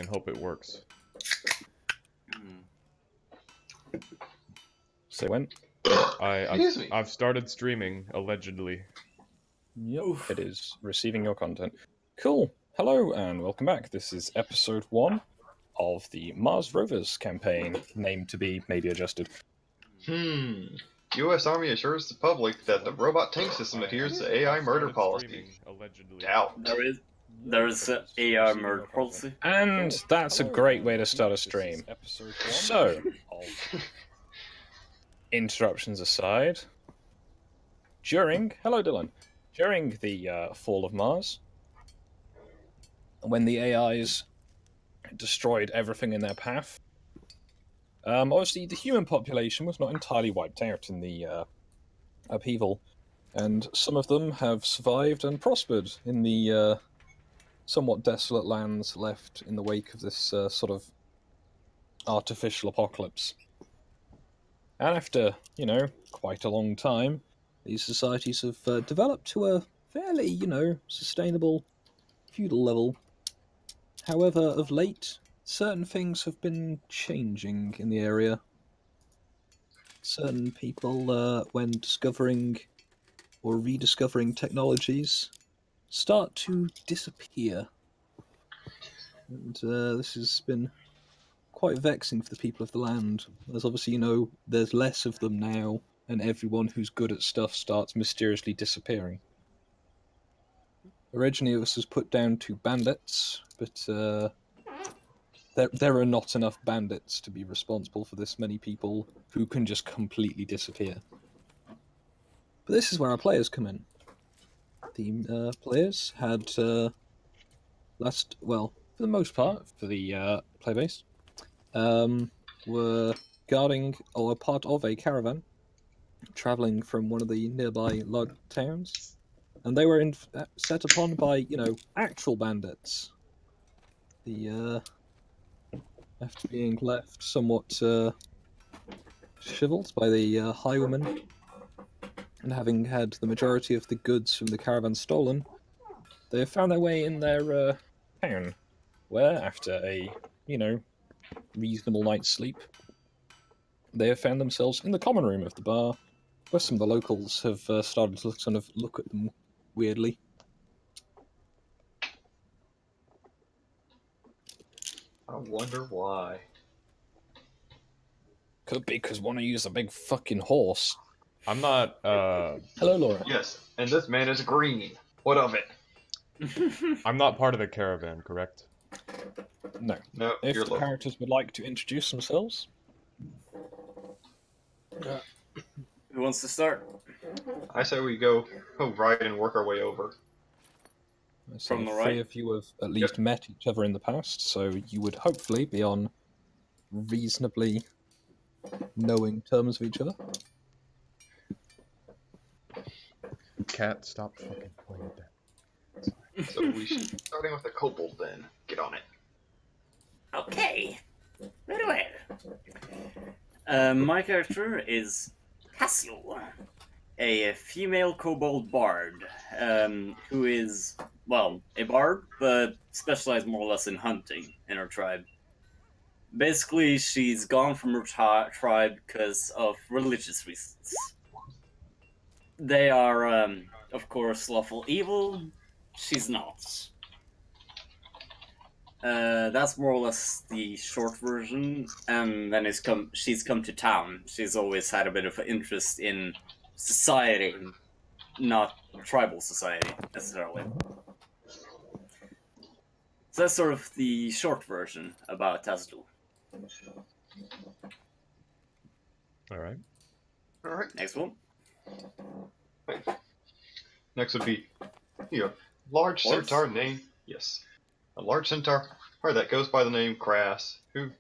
and hope it works. Say when? I've started streaming, allegedly. Yep, it is receiving your content. Cool. Hello and welcome back. This is episode 1 of the Mars Rovers campaign, named to be maybe adjusted. U.S. Army assures the public that the robot tank system adheres to AI murder policy. Doubt. There is an AI murder policy. And that's a great way to start a stream. So, interruptions aside, hello Dylan, during the fall of Mars, when the AIs destroyed everything in their path, obviously the human population was not entirely wiped out in the upheaval, and some of them have survived and prospered in the somewhat desolate lands left in the wake of this sort of artificial apocalypse. And after, quite a long time, these societies have developed to a fairly, sustainable feudal level. However, of late, certain things have been changing in the area. Certain people, when discovering or rediscovering technologies, start to disappear. And this has been quite vexing for the people of the land, as obviously, there's less of them now, and everyone who's good at stuff starts mysteriously disappearing. Originally, this was put down to bandits, but there are not enough bandits to be responsible for this many people who can just completely disappear. But this is where our players come in. The players had for the most part, for the playbase, were guarding or part of a caravan travelling from one of the nearby large towns, and they were set upon by, actual bandits. After being left somewhat shriveled by the highwaymen, and having had the majority of the goods from the caravan stolen, they have found their way in their town, where, after a, reasonable night's sleep, they have found themselves in the common room of the bar, where some of the locals have started to sort of look at them weirdly. I wonder why. Could be because one of you is a big fucking horse. I'm not, Hello, Laura. Yes, and this man is green. What of it? I'm not part of the caravan, correct? No. No, If you're the low. characters would like to introduce themselves. Who wants to start? I say we go right and work our way over. So From the three right? of you have at least met each other in the past, so you would hopefully be on reasonably knowing terms of each other. Cat, stop fucking playing that. So we should be starting with the kobold then. Get on it. Okay. Very well. My character is Cassio, a female kobold bard, who is, a bard, but specialized more or less in hunting in her tribe. Basically, she's gone from her tribe because of religious reasons. They are, of course, lawful evil. She's not. That's more or less the short version. And then she's come to town. She's always had a bit of an interest in society, not tribal society necessarily. So that's sort of the short version about Tazdu. Alright. Alright. Next one. Next would be, large Horse? centaur name. Yes. A large centaur that goes by the name Crass, who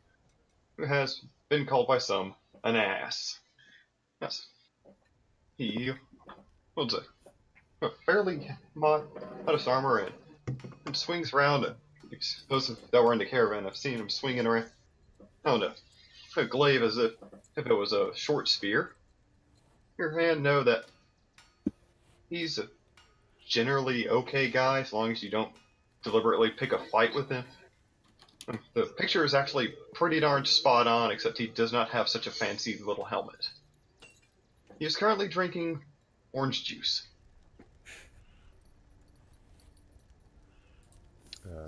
has been called by some an ass. Yes. He holds a fairly modest armor and swings around. Those that were in the caravan have seen him swinging around a glaive as if it was a short spear. Your man know that he's a generally okay guy as long as you don't deliberately pick a fight with him. The picture is actually pretty darn spot on, except he does not have such a fancy little helmet. He is currently drinking orange juice.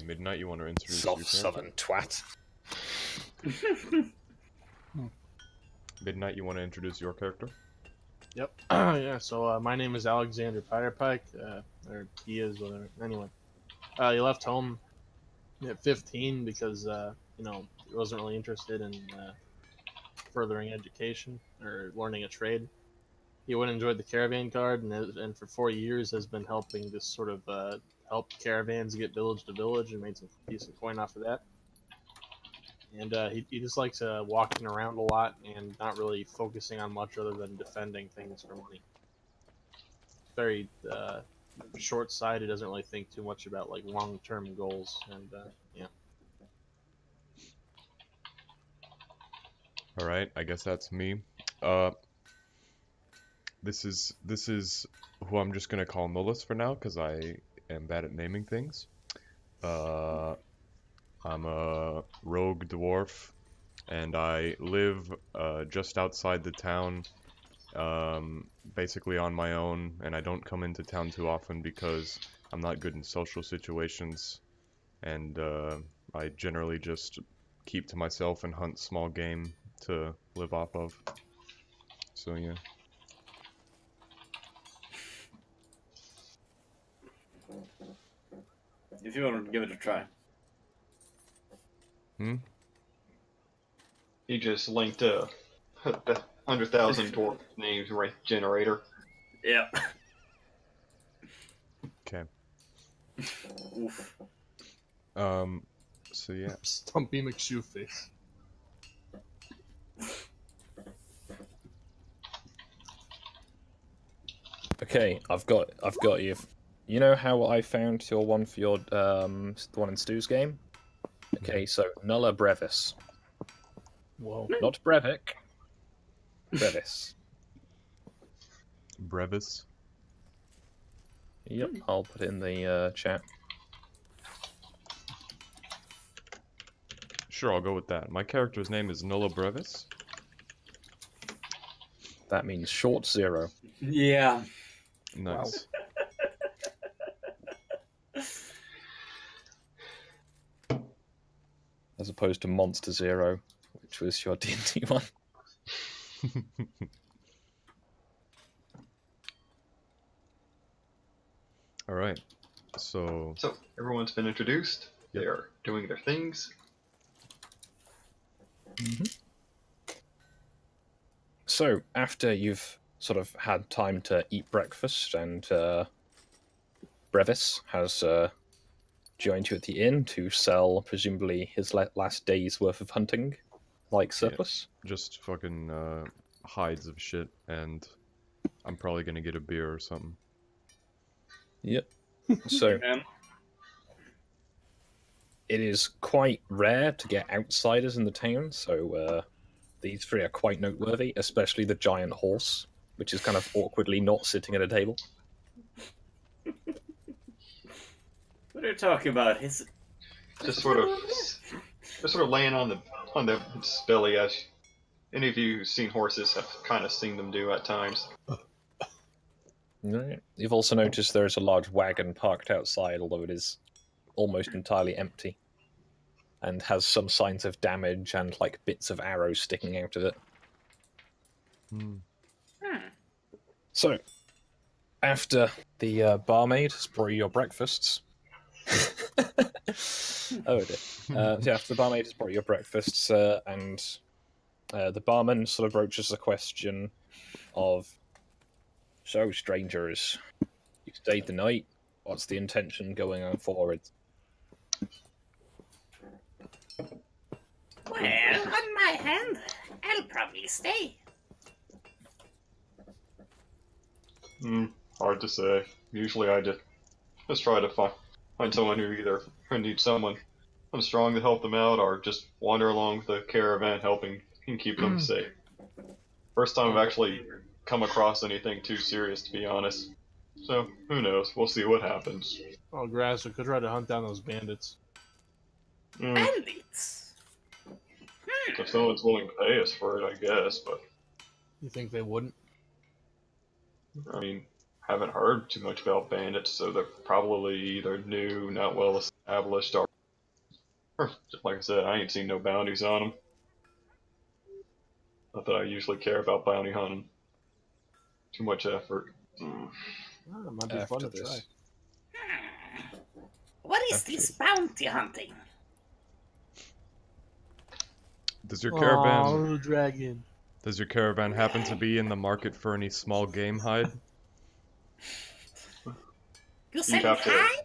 Midnight, you want to introduce your Soft-southern character? twat. Midnight, you want to introduce your character? Yep. Yeah, so my name is Alexander Firepike, or he is, whatever. Anyway, he left home at 15 because, you know, he wasn't really interested in furthering education or learning a trade. He went and enjoyed the caravan guard, and for 4 years has been helping this sort of help caravans get village to village, and made some decent coin off of that. And he just likes walking around a lot and not really focusing on much other than defending things for money. Very short-sighted, doesn't really think too much about like long-term goals, and yeah. All right, I guess that's me. This is who I'm just gonna call Nullus for now, because I am bad at naming things. I'm a rogue dwarf, and I live just outside the town, basically on my own, and I don't come into town too often because I'm not good in social situations, and I generally just keep to myself and hunt small game to live off of. So yeah. If you want to give it a try. He just linked a 100,000 dwarf names right generator. Yeah. Okay. Oof. So yeah. Stumpy McShoeface. Okay, I've got you. You know how I found your one for your the one in Stu's game? Okay, so Nulla Brevis. Whoa. Not Brevik. Brevis. Brevis. Yep, I'll put it in the chat. Sure, I'll go with that. My character's name is Nulla Brevis. That means short zero. Yeah. Nice. As opposed to Monster Zero, which was your D&D one. All right. So So everyone's been introduced. They are doing their things. So, after you've sort of had time to eat breakfast, and Brevis has joined you at the inn to sell, presumably, his last day's worth of hunting, like surplus. just fucking hides of shit, and I'm probably gonna get a beer or something. Yep. So, Man. it is quite rare to get outsiders in the town, so these three are quite noteworthy, especially the giant horse, which is kind of awkwardly not sitting at a table. What are you talking about? His... Just sort of laying on the belly, as any of you who've seen horses have kind of seen them do at times. Right. You've also noticed there is a large wagon parked outside, although it is almost entirely empty, and has some signs of damage and like bits of arrows sticking out of it. So, after the barmaid has brought you your breakfasts, oh dear. So after the barmaid has brought you your breakfasts, and the barman sort of broaches the question of, "So, strangers, you stayed the night. What's the intention going on forward?" Well, on my hand, I'll probably stay. Hard to say. Usually I just try to find someone who needs someone strong to help them out, or just wander along with the caravan helping and keep them safe. First time I've actually come across anything too serious, to be honest. So, who knows? We'll see what happens. Oh, Grass, we could try to hunt down those bandits. Bandits. If someone's willing to pay us for it, I guess. But You think they wouldn't? I mean, haven't heard too much about bandits, so they're probably either new, not well established, or like I said, I ain't seen no bounties on them. Not that I usually care about bounty hunting. Too much effort. Oh, it might be fun After to try. this. What is this bounty hunting? Does your caravan Oh, little dragon. does your caravan happen to be in the market for any small game hide? You said have to- hi?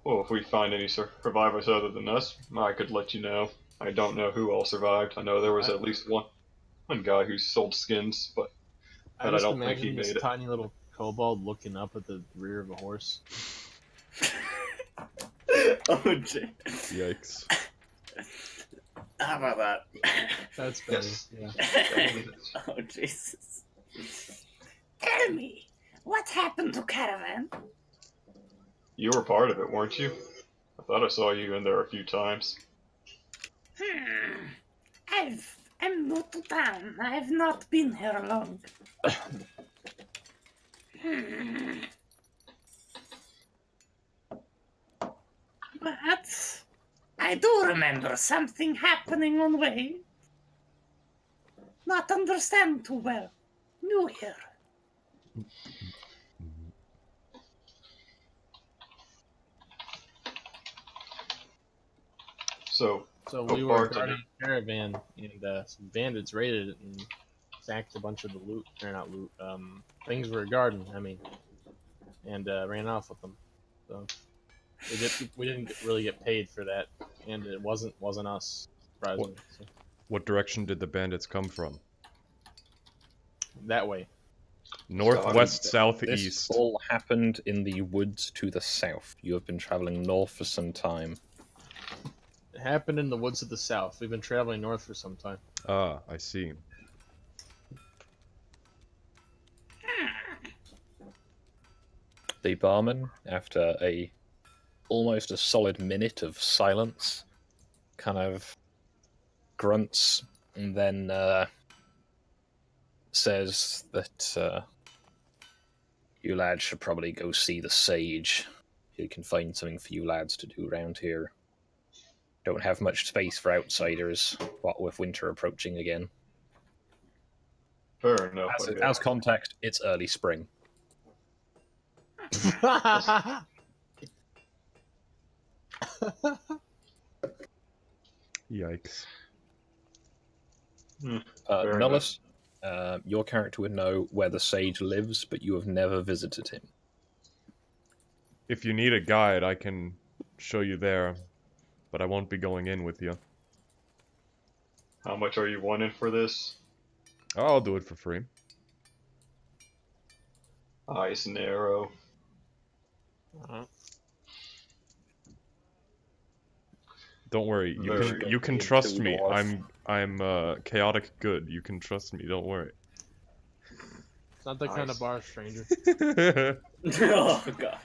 Well, if we find any survivors other than us, I could let you know. I don't know who all survived. I know there was at least one guy who sold skins, but I I just don't think he imagine this made it. tiny little kobold looking up at the rear of a horse. Oh, gee. Yikes. How about that? That's better. Yes. Yeah. Oh, Jesus. Tell me, what happened to Caravan? You were part of it, weren't you? I thought I saw you in there a few times. I'm new to town. I've not been here long. But I do remember something happening on way. Not understand too well. New here. So, So Oh, we were bartender. guarding a caravan, and some bandits raided it and sacked a bunch of the loot. Or not loot. Things we were guarding. I mean, and ran off with them. So we didn't really get paid for that, and it wasn't us. Surprisingly. So, What direction did the bandits come from? that way. Northwest, This southeast. all happened in the woods to the south. You have been traveling north for some time. It happened in the woods of the south. We've been traveling north for some time. Ah, I see. The barman, after almost a solid minute of silence, kind of grunts and then says that you lads should probably go see the sage. He can find something for you lads to do around here. Don't have much space for outsiders, what with winter approaching again. fair enough. I guess. As context, it's early spring. Yikes. Fair Nullus, your character would know where the sage lives, but you have never visited him. If you need a guide, I can show you there, but I won't be going in with you. How much are you wanting for this? I'll do it for free. Ice and arrow. Don't worry, Very you can good. trust Two me. dwarf. I'm chaotic good. You can trust me. Don't worry. It's not that kind Nice. of bar, stranger. Oh, God.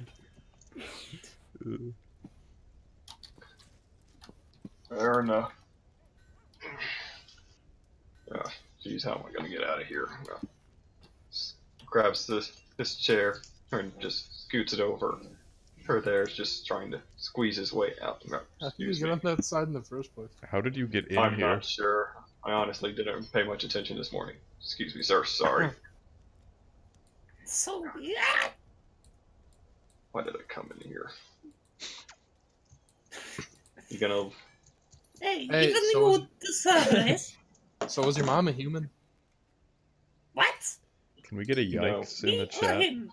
Fair enough. Geez, how am I gonna get out of here? Grabs this chair and just scoots it over. Her there's just trying to squeeze his way out. How did you Excuse get me. on that side in the first place? How did you get in I'm here? not sure. I honestly didn't pay much attention this morning. Excuse me, sir. Sorry. So, yeah. Why did I come in here? You gonna? Hey, Hey, even so- you deserve this. So was your mom a human? What? Can we get a yikes in Me the or chat? him?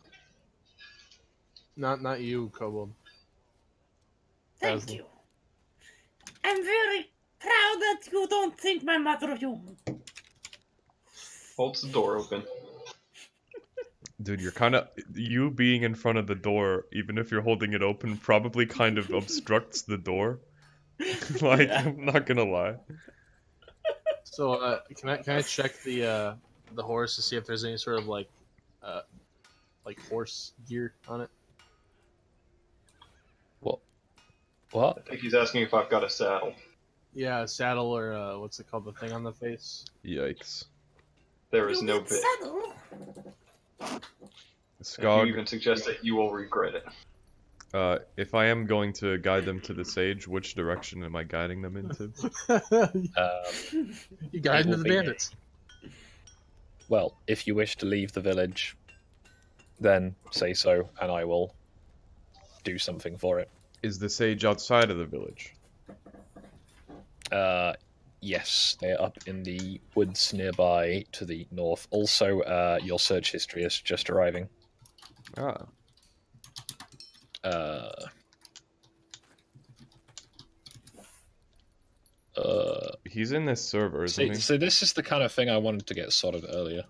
Not you, Kobold. Thank Basil. you. I'm very proud that you don't think my mother human. Holds the door open. Dude, you're kind of you being in front of the door, even if you're holding it open, probably kind of obstructs the door. Like, Yeah. I'm not gonna lie. So can I check the horse to see if there's any sort of like horse gear on it? What? I think he's asking if I've got a saddle. Yeah, a saddle or what's it called? The thing on the face. Yikes. There is You no need bit. saddle. If you Skog, even suggest it, you will regret it. if I am going to guide them to the sage, which direction am I guiding them into? You guide will into the be- bandits. Well, if you wish to leave the village, then say so, and I will do something for it. Is the sage outside of the village? Yes, they're up in the woods nearby to the north. Also, your search history is just arriving. Ah, he's in this server, isn't he? so this is the kind of thing I wanted to get sorted earlier.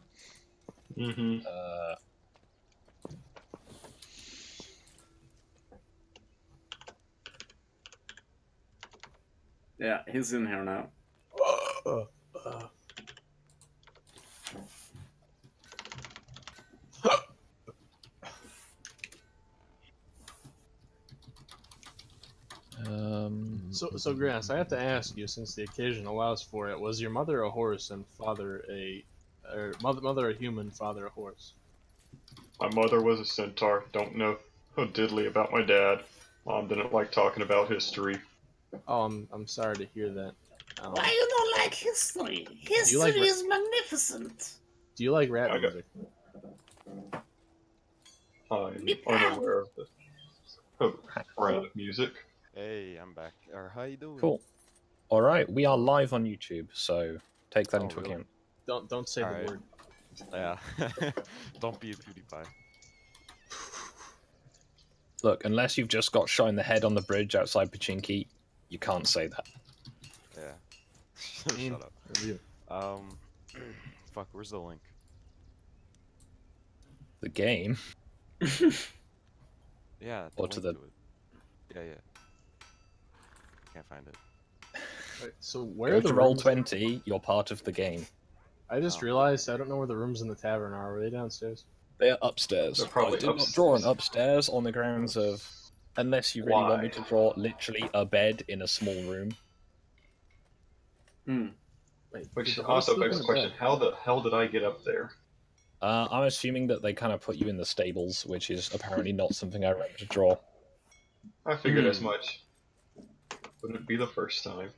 Mm-hmm. Yeah, he's in here now. So Grass, I have to ask you, since the occasion allows for it, was your mother a horse and mother a human, father a horse? My mother was a centaur. Don't know a diddly about my dad. Mom didn't like talking about history. Oh, I'm sorry to hear that. Why you don't like history? History like is magnificent. Do you like rap I got- music? I'm Be unaware of the brand of music. Hey, I'm back. Or how you doing? Cool. All right, we are live on YouTube, so take that Oh, into really? account. Don't say Alright. the word. Yeah. Don't be a PewDiePie. Look, unless you've just got shot in the head on the bridge outside Pachinki, you can't say that. Yeah. Shut up. Review. Fuck, where's the link? The game. Yeah. Or to link the- it. Yeah. Can't find it. Wait, so where Go are the to roll rooms? 20. You're part of the game. I just Oh. realized I don't know where the rooms in the tavern are. Were they downstairs? They're upstairs. They're probably I did not draw an upstairs on the grounds of, unless you really want me Why? to draw literally a bed in a small room. Wait, Which did the also horse begs sleep the in question, bed? how the hell did I get up there? I'm assuming that they kind of put you in the stables, which is apparently not something I remember to draw. I figured as much. Wouldn't be the first time.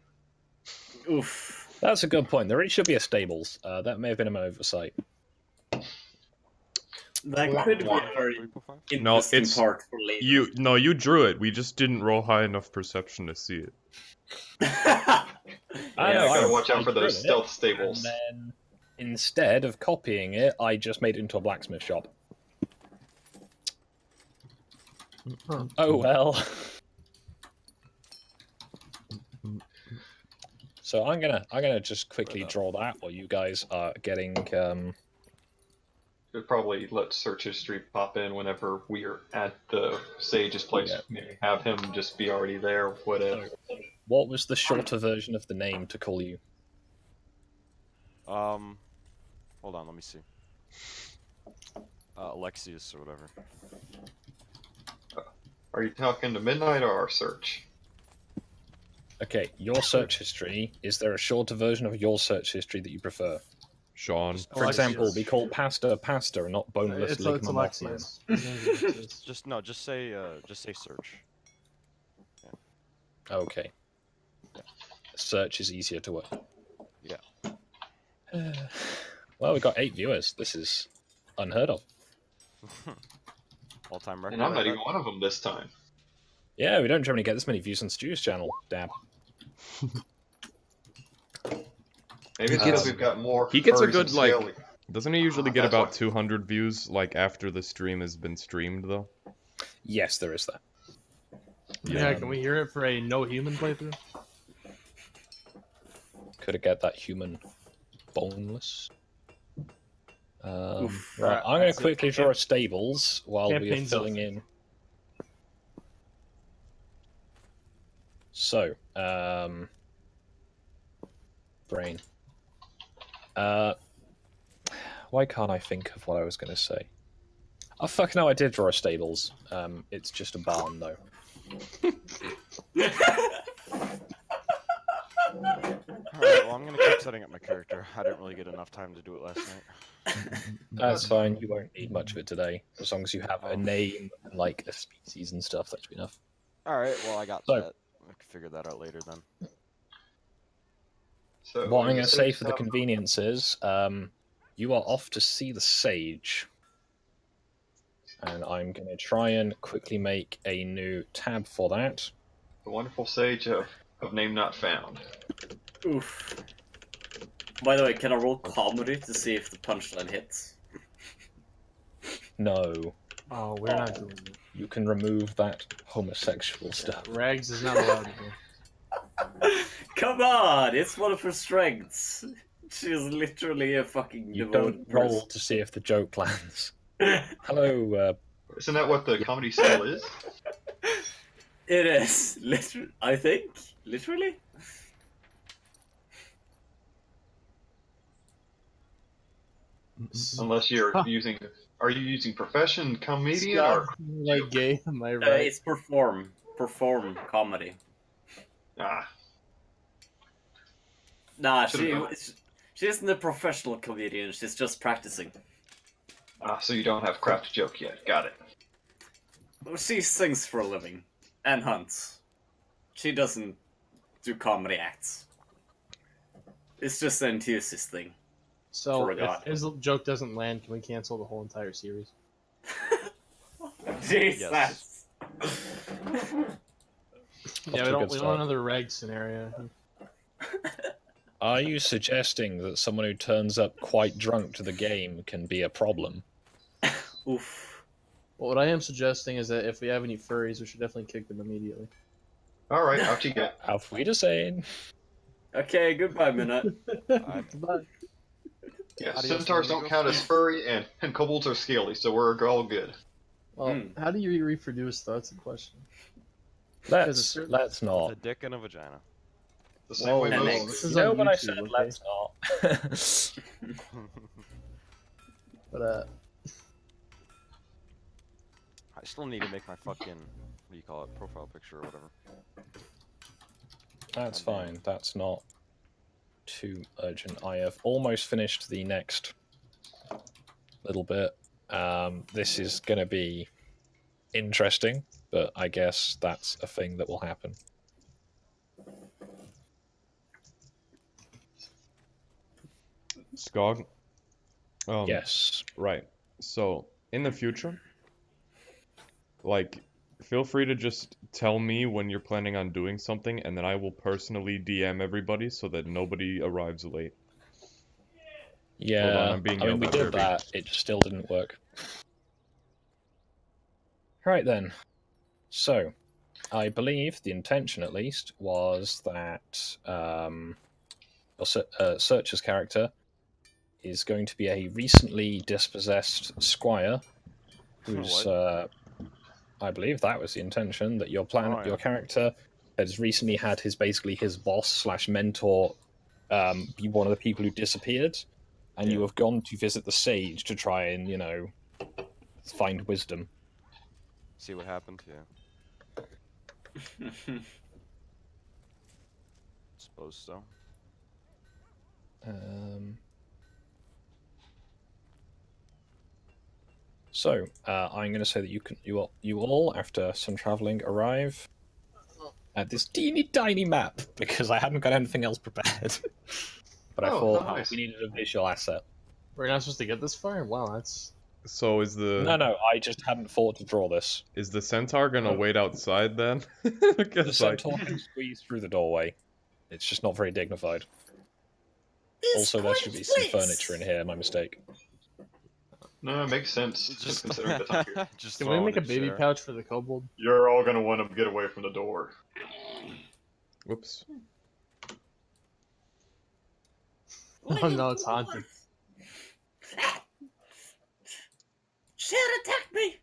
Oof. That's a good point. There really should be a stables. That may have been an oversight. That could be a very 3.5? No, interesting it's- part for later. You drew it. We just didn't roll high enough perception to see it. I Yeah, know, gotta I- watch out I for those drew it, stealth And stables. then, instead of copying it, I just made it into a blacksmith shop. Huh. Oh well. So I'm gonna just quickly draw that while you guys are getting Should probably let search history pop in whenever we're at the sage's place. Yeah. Maybe have him just be already there, whatever. what was the shorter version of the name to call you? Hold on, let me see. Alexius or whatever. Are you talking to Midnight or our search? Okay, your search history. Is there a shorter version of your search history that you prefer? Sean. For Alexius. example, be called Pasta and not Boneless It's Ligma Mothman. Alexius. His name's Alexius. Just say search. Okay. Search is easier to work. Yeah. Well, we got 8 viewers. This is unheard of. All-time record. And I'm I not bet. even one of them this time. Yeah, we don't generally get this many views on Stu's channel. Damn. Maybe it's He because gets- we've got more. he gets a furries good, and like- scaly. Doesn't he usually get That's about why. 200 views, like, after the stream has been streamed, though? Yes, there is that. Yeah, can we hear it for a no human playthrough? Could have get that human boneless. Oof. Right, I'm going That's to it. quickly draw a stables while we are Campaign's filling up. in. So, brain. Why can't I think of what I was going to say? Oh fuck no! I did draw a stables. It's just a barn though. Alright, well, I'm gonna keep setting up my character. I didn't really get enough time to do it last night. That's fine. You won't need much of it today, as long as you have a Oh. name and like a species and stuff. That should be enough. Alright, well, I got So- that. I can figure that out later then. So What I'm you going to said say you for the have- convenience is, you are off to see the sage, and I'm going to try and quickly make a new tab for that. the wonderful sage of name not found. Oof. By the way, can I roll comedy to see if the punchline hits? No, Oh, we're not doing it. you can remove that homosexual stuff. Rags is not allowed here. Come on, it's one of her strengths. She's literally a fucking You devoted don't roll to see if the joke lands. Hello, Isn't that what the comedy skill is? It is. Literally, I think. Literally. Unless you're using. Are you using profession comedian or? Like gay, am I right? It's perform. Perform comedy. Ah, Nah, Should've she isn't a professional comedian. She's just practicing. so you don't have craft joke yet. Got it. She sings for a living and hunts. She doesn't do comedy acts. It's just an enthusiast thing. So for a if god. his joke doesn't land, can we cancel the whole entire series? Jesus. Yes. Yeah, a we don't good want start. another reg scenario. are you suggesting that someone who turns up quite drunk to the game can be a problem? Oof. Well, what I am suggesting is that if we have any furries, we should definitely kick them immediately. All right, out you go. Auf Wiedersehen. Okay, goodbye, Minute. Goodbye. Yeah, Adios, centaurs don't amigos. count as furry, and kobolds are scaly, so we're all good. Well, Hmm. how do you reproduce? That's the question. Let's Because let's A not. dick and a vagina. The same way and most. eggs. this You is know on when I YouTube, said okay? let's not. But I still need to make my fucking, what do you call it, profile picture or whatever. That's fine. That's not too urgent. I have almost finished the next little bit. This is going to be interesting, but I guess that's a thing that will happen. Skog. Yes. Right. So, in the future, like, feel free to just tell me when you're planning on doing something, and then I will personally DM everybody so that nobody arrives late. Yeah. I'm being I mean, yelled we at, did Kirby. that. It just still didn't work. Right then. So, I believe the intention, at least, was that Searcher's character is going to be a recently dispossessed squire, who's I believe that was the intention, that your Oh, yeah. your character has recently had his boss slash mentor be one of the people who disappeared, and you Yeah. have gone to visit the sage to try and find wisdom. See what happened? Yeah. Suppose so. So I'm going to say that you all after some travelling arrive at this teeny tiny map because I hadn't got anything else prepared. But I Oh, thought nice. we needed a visual asset. we're not supposed to get this far. Wow, that's So is the No, I just hadn't thought to draw this. is the centaur gonna wait outside then? The Because like, centaur can squeeze through the doorway. It's just not very dignified. Also, there should be some furniture in here. My mistake. No, it makes sense. Just considering the time. period. Just Can throw we it make a in baby chair. pouch for the kobold? You're all gonna want to get away from the door. whoops. Oh no, it's haunted. Shit attacked me!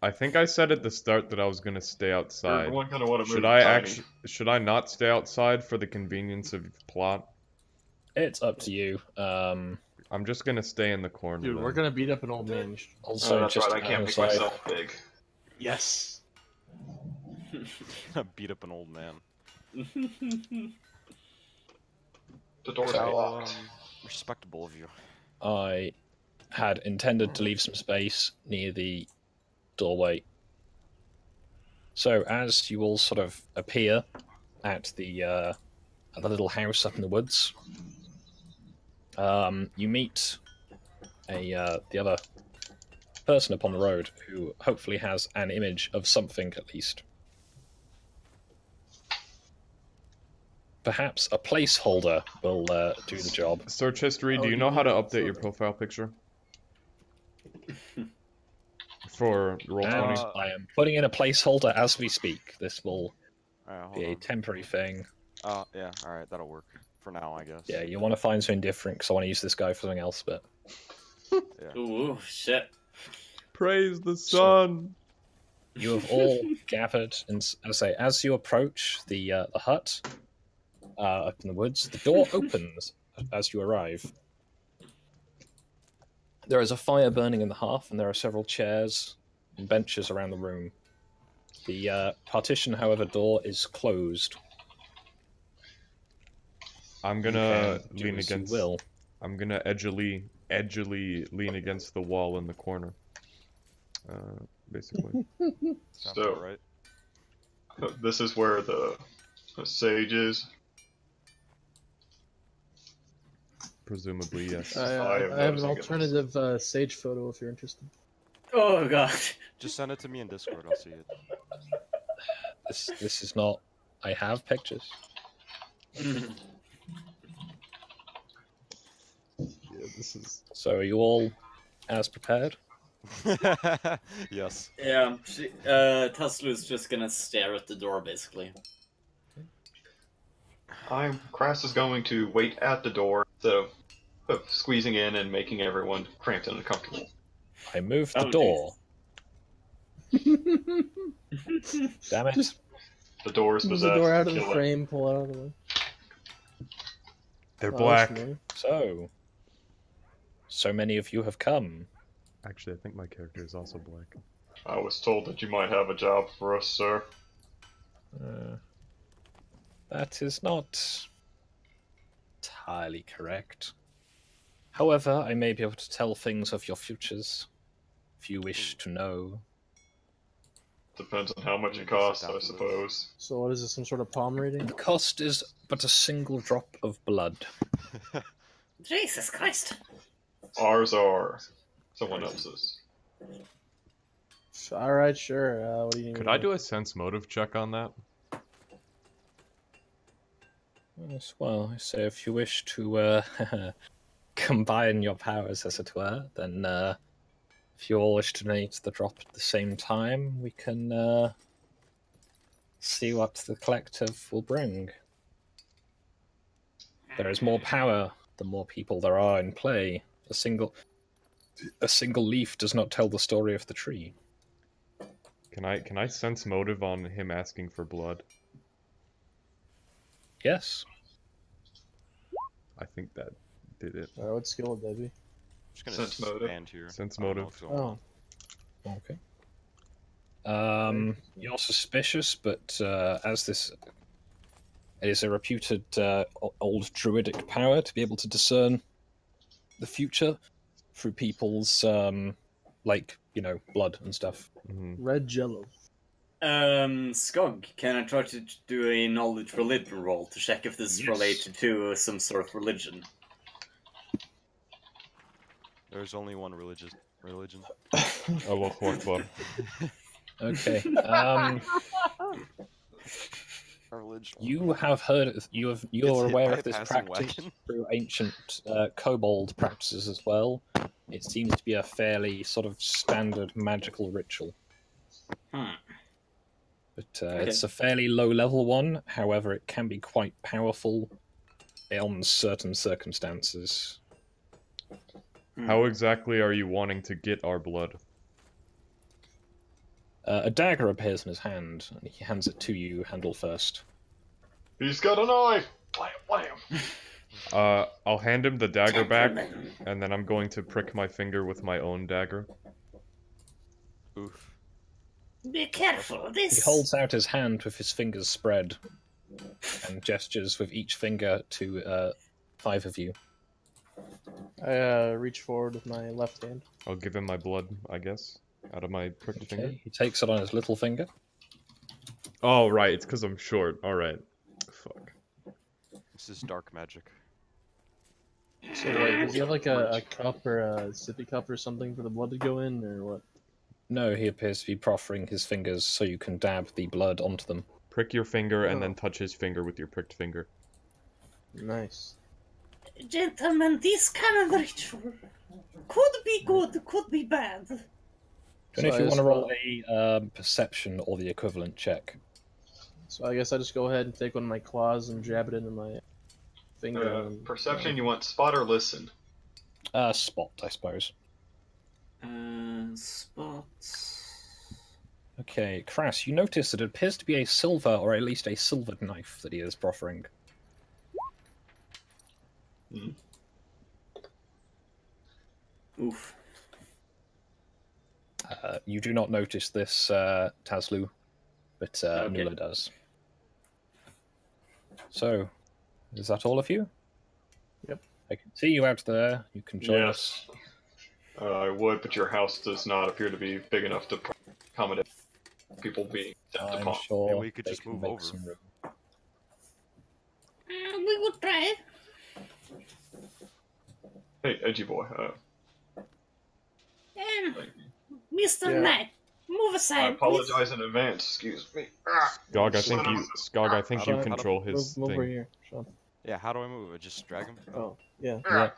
I think I said at the start that I was gonna stay You're outside. everyone gonna want to move. Should I not stay outside for the convenience of plot? It's up to you. I'm just gonna stay in the corner. Dude, then. we're gonna beat up an old man. Also, Oh, that's just right. I can't make aside, myself big. Yes. Beat up an old man. The door's How locked. respectable of you. I had intended to leave some space near the doorway. So as you all sort of appear at the little house up in the woods, you meet the other person upon the road who hopefully has an image of something at least. Perhaps a placeholder will do the job. Search history, Oh, do you you know how to mean update your for- profile picture? For Roll20? And I am putting in a placeholder as we speak. This will Hold be a on. temporary thing. Oh, yeah, alright, that'll work. For now, I guess. Yeah, you want to find something different because I want to use this guy for something else, but Yeah. Ooh, shit. Praise the sun! you have all gathered, and as I say, as you approach the hut up in the woods, the door opens as you arrive. There is a fire burning in the hearth, and there are several chairs and benches around the room. The partition, however, door is closed. I'm You gonna can do lean as you against. will. I'm gonna edgily lean against the wall in the corner. Basically. Sounds So- about right. This is where the sage is. Presumably, yes. I am I have an noticing it. alternative sage photo if you're interested. Oh god. Just send it to me in Discord, I'll see it. This is not. I have pictures. Yeah, this is. So are you all as prepared? Yes. Yeah, Tesla's just gonna stare at the door, basically. Crass is going to wait at the door instead of squeezing in and making everyone cramped and uncomfortable. I moved the Oh, door. Damn it. Just The door is move possessed. the door out of the Kill it. frame, pull it out of the way. They're Oh, black. that's familiar. So many of you have come. Actually, I think my character is also black. I was told that you might have a job for us, sir. That is not entirely correct. However, I may be able to tell things of your futures, if you wish to know. Depends on how much You it can sit costs, down I for this. suppose. So what is this, some sort of palm reading? The cost is but a single drop of blood. Jesus Christ. Ours are someone else's. Alright, sure. What do you need? Could me I to do a sense motive check on that? Yes, well, I say if you wish to combine your powers, as it were, then if you all wish to donate the drop at the same time, we can see what the collective will bring. There is more power the more people there are in play. A single leaf does not tell the story of the tree. Can I sense motive on him asking for blood? Yes. I think that did it. Alright, what skill would that be? Just gonna Sense motive. stand here. Sense I don't know motive. what's going on. Okay. You're suspicious, but as this it is a reputed old druidic power to be able to discern the future through people's blood and stuff. Mhm. Red jello. Skog, can I try to do a knowledge religion roll to check if this is Yes. related to some sort of religion? There's only one religion. Allahu Akbar. Okay. Religion. You have heard. You're Gets hit aware by of a this passing practice wagon. through ancient kobold practices as well. It seems to be a fairly sort of standard magical ritual. Hmm. But it's a fairly low-level one. However, it can be quite powerful on certain circumstances. How exactly are you wanting to get our blood? A dagger appears in his hand, and he hands it to you, handle first. He's got a knife! Blam, blam! I'll hand him the dagger back, and then I'm going to prick my finger with my own dagger. Oof. Be careful. This. He holds out his hand with his fingers spread and gestures with each finger to 5 of you. I reach forward with my left hand. I'll give him my blood, I guess, out of my pricked finger. Okay, he takes it on his little finger. Oh, right, it's because I'm short. Alright. Fuck. This is dark magic. So, like, does he have like a cup or a sippy cup or something for the blood to go in, or what? No, he appears to be proffering his fingers so you can dab the blood onto them. Prick your finger and then touch his finger with your pricked finger. Nice. Gentlemen, this kind of ritual could be good, could be bad. Don't know if I you want just to roll a perception or the equivalent check. So I guess I just go ahead and take one of my claws and jab it into my finger. And, Perception, you want spot or listen? Spot, I suppose. Spots. Okay, Crass, you notice that it appears to be a silver, or at least a silvered knife that he is proffering. Oof. You do not notice this, Tazlu, but Okay. Nula does. So, is that all of you? Yep. I can see you out there. You can join us. Yes. I would, but your house does not appear to be big enough to accommodate people being stepped I'm upon. sure Maybe we could they just can move make over. some room. We would try. Hey, edgy boy. Mr. Yeah. Knight, move I aside, apologize in advance. Excuse me. Skog, I think you, Skog, I think you Sean, control his move over thing. here, Sean. Yeah, how do I move? I just drag him? Oh, yeah. Yeah.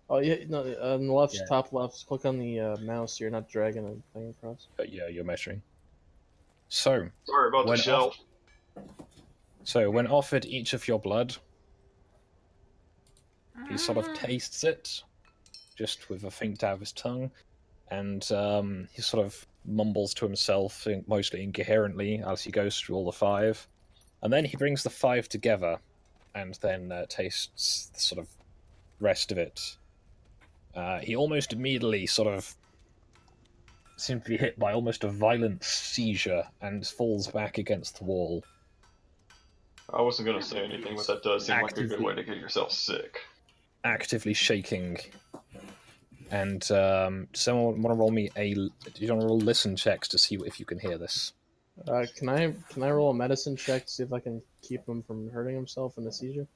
Oh, yeah, no, on the left, Yeah. top left, click on the mouse so you're not dragging a thing across. But yeah, you're measuring. So, Sorry about the When shelf. when offered each of your blood, he sort of tastes it, just with a faint out of his tongue, and he sort of mumbles to himself, mostly incoherently, as he goes through all the 5. And then he brings the 5 together, and then tastes the sort of rest of it. He almost immediately sort of seems to be hit by almost a violent seizure and falls back against the wall. I wasn't gonna say anything, but that does seem like a good Actively- way to get yourself sick. Actively shaking. And someone want to roll me a? Do you want to roll listen checks to see if you can hear this? Can I roll a medicine check to see if I can keep him from hurting himself in the seizure?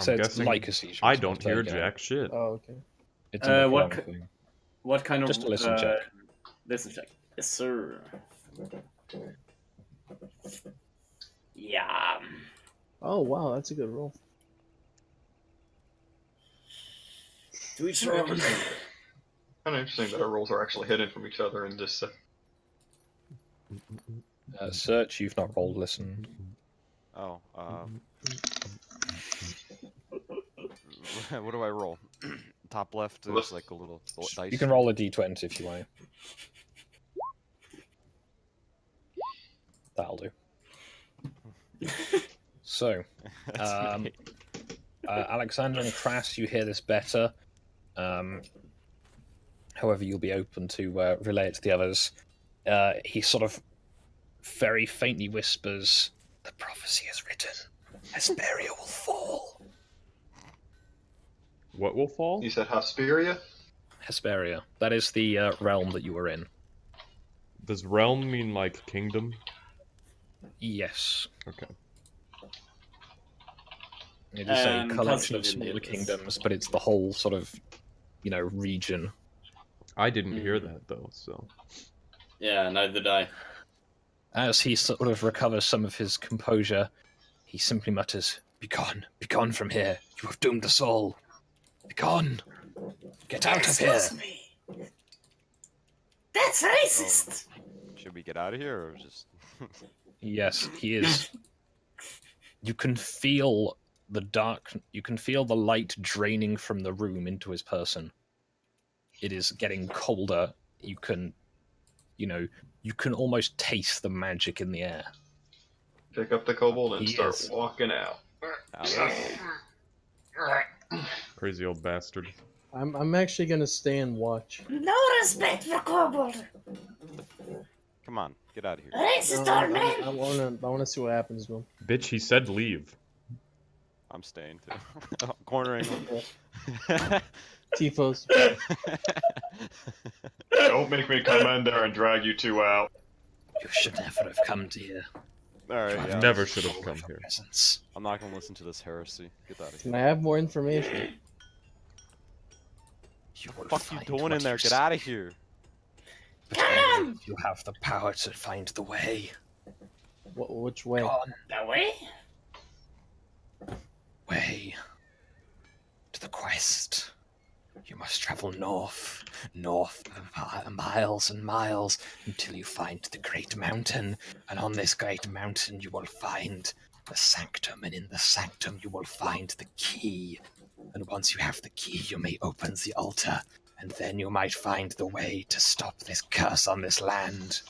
So I'm it's guessing like a seizure. I it's don't not hear like a- jack shit. Oh, okay. It's a What mechanical thing. What kind of Just a listen check. Listen check. Yes, sir. Yeah. Oh, wow, that's a good roll. To each Kind own. of interesting that our rolls are actually hidden from each other in this. Search, you've not rolled listen. Oh, what do I roll? Top left is like a little dice. You can roll a d20 if you want. That'll do. So, That's um, me. Alexander and Crass, you hear this better. However, you'll be open to relay it to the others. He sort of very faintly whispers, "The prophecy is written. Hesperia will fall." What will fall? You said Hesperia? Hesperia. That is the realm that you were in. Does realm mean like kingdom? Yes. Okay. It is a collection of Cousin smaller Vindius. kingdoms, but it's the whole sort of, region. I didn't hear that though, so. Yeah, neither did I. As he sort of recovers some of his composure, he simply mutters, be gone from here. You have doomed us all. Be gone. Get out of here." Excuse me. That's racist. Should we get out of here or just? Yes, he is. You can feel the light draining from the room into his person. It is getting colder. You can almost taste the magic in the air. Pick up the kobold and He start is. walking out. Alex? Crazy old bastard. I'm actually gonna stay and watch. No respect for kobold. Come on, get out of here. Racist No, old man. I wanna see what happens to him. Bitch, he said leave. I'm staying too. Cornering him. Tifos. Don't make me come in there and drag you two out. You should never have come to here. Alright, yeah. Never should have come here. Presence. I'm not gonna listen to this heresy. Get out of Can here. I have more information? You will What the fuck you find doing what in there? you Get out of here. But only if you have the power to find the way. Which way? On The way? way to the quest. You must travel north, miles and miles, until you find the great mountain. And on this great mountain you will find the sanctum, and in the sanctum you will find the key. And once you have the key, you may open the altar, and then you might find the way to stop this curse on this land.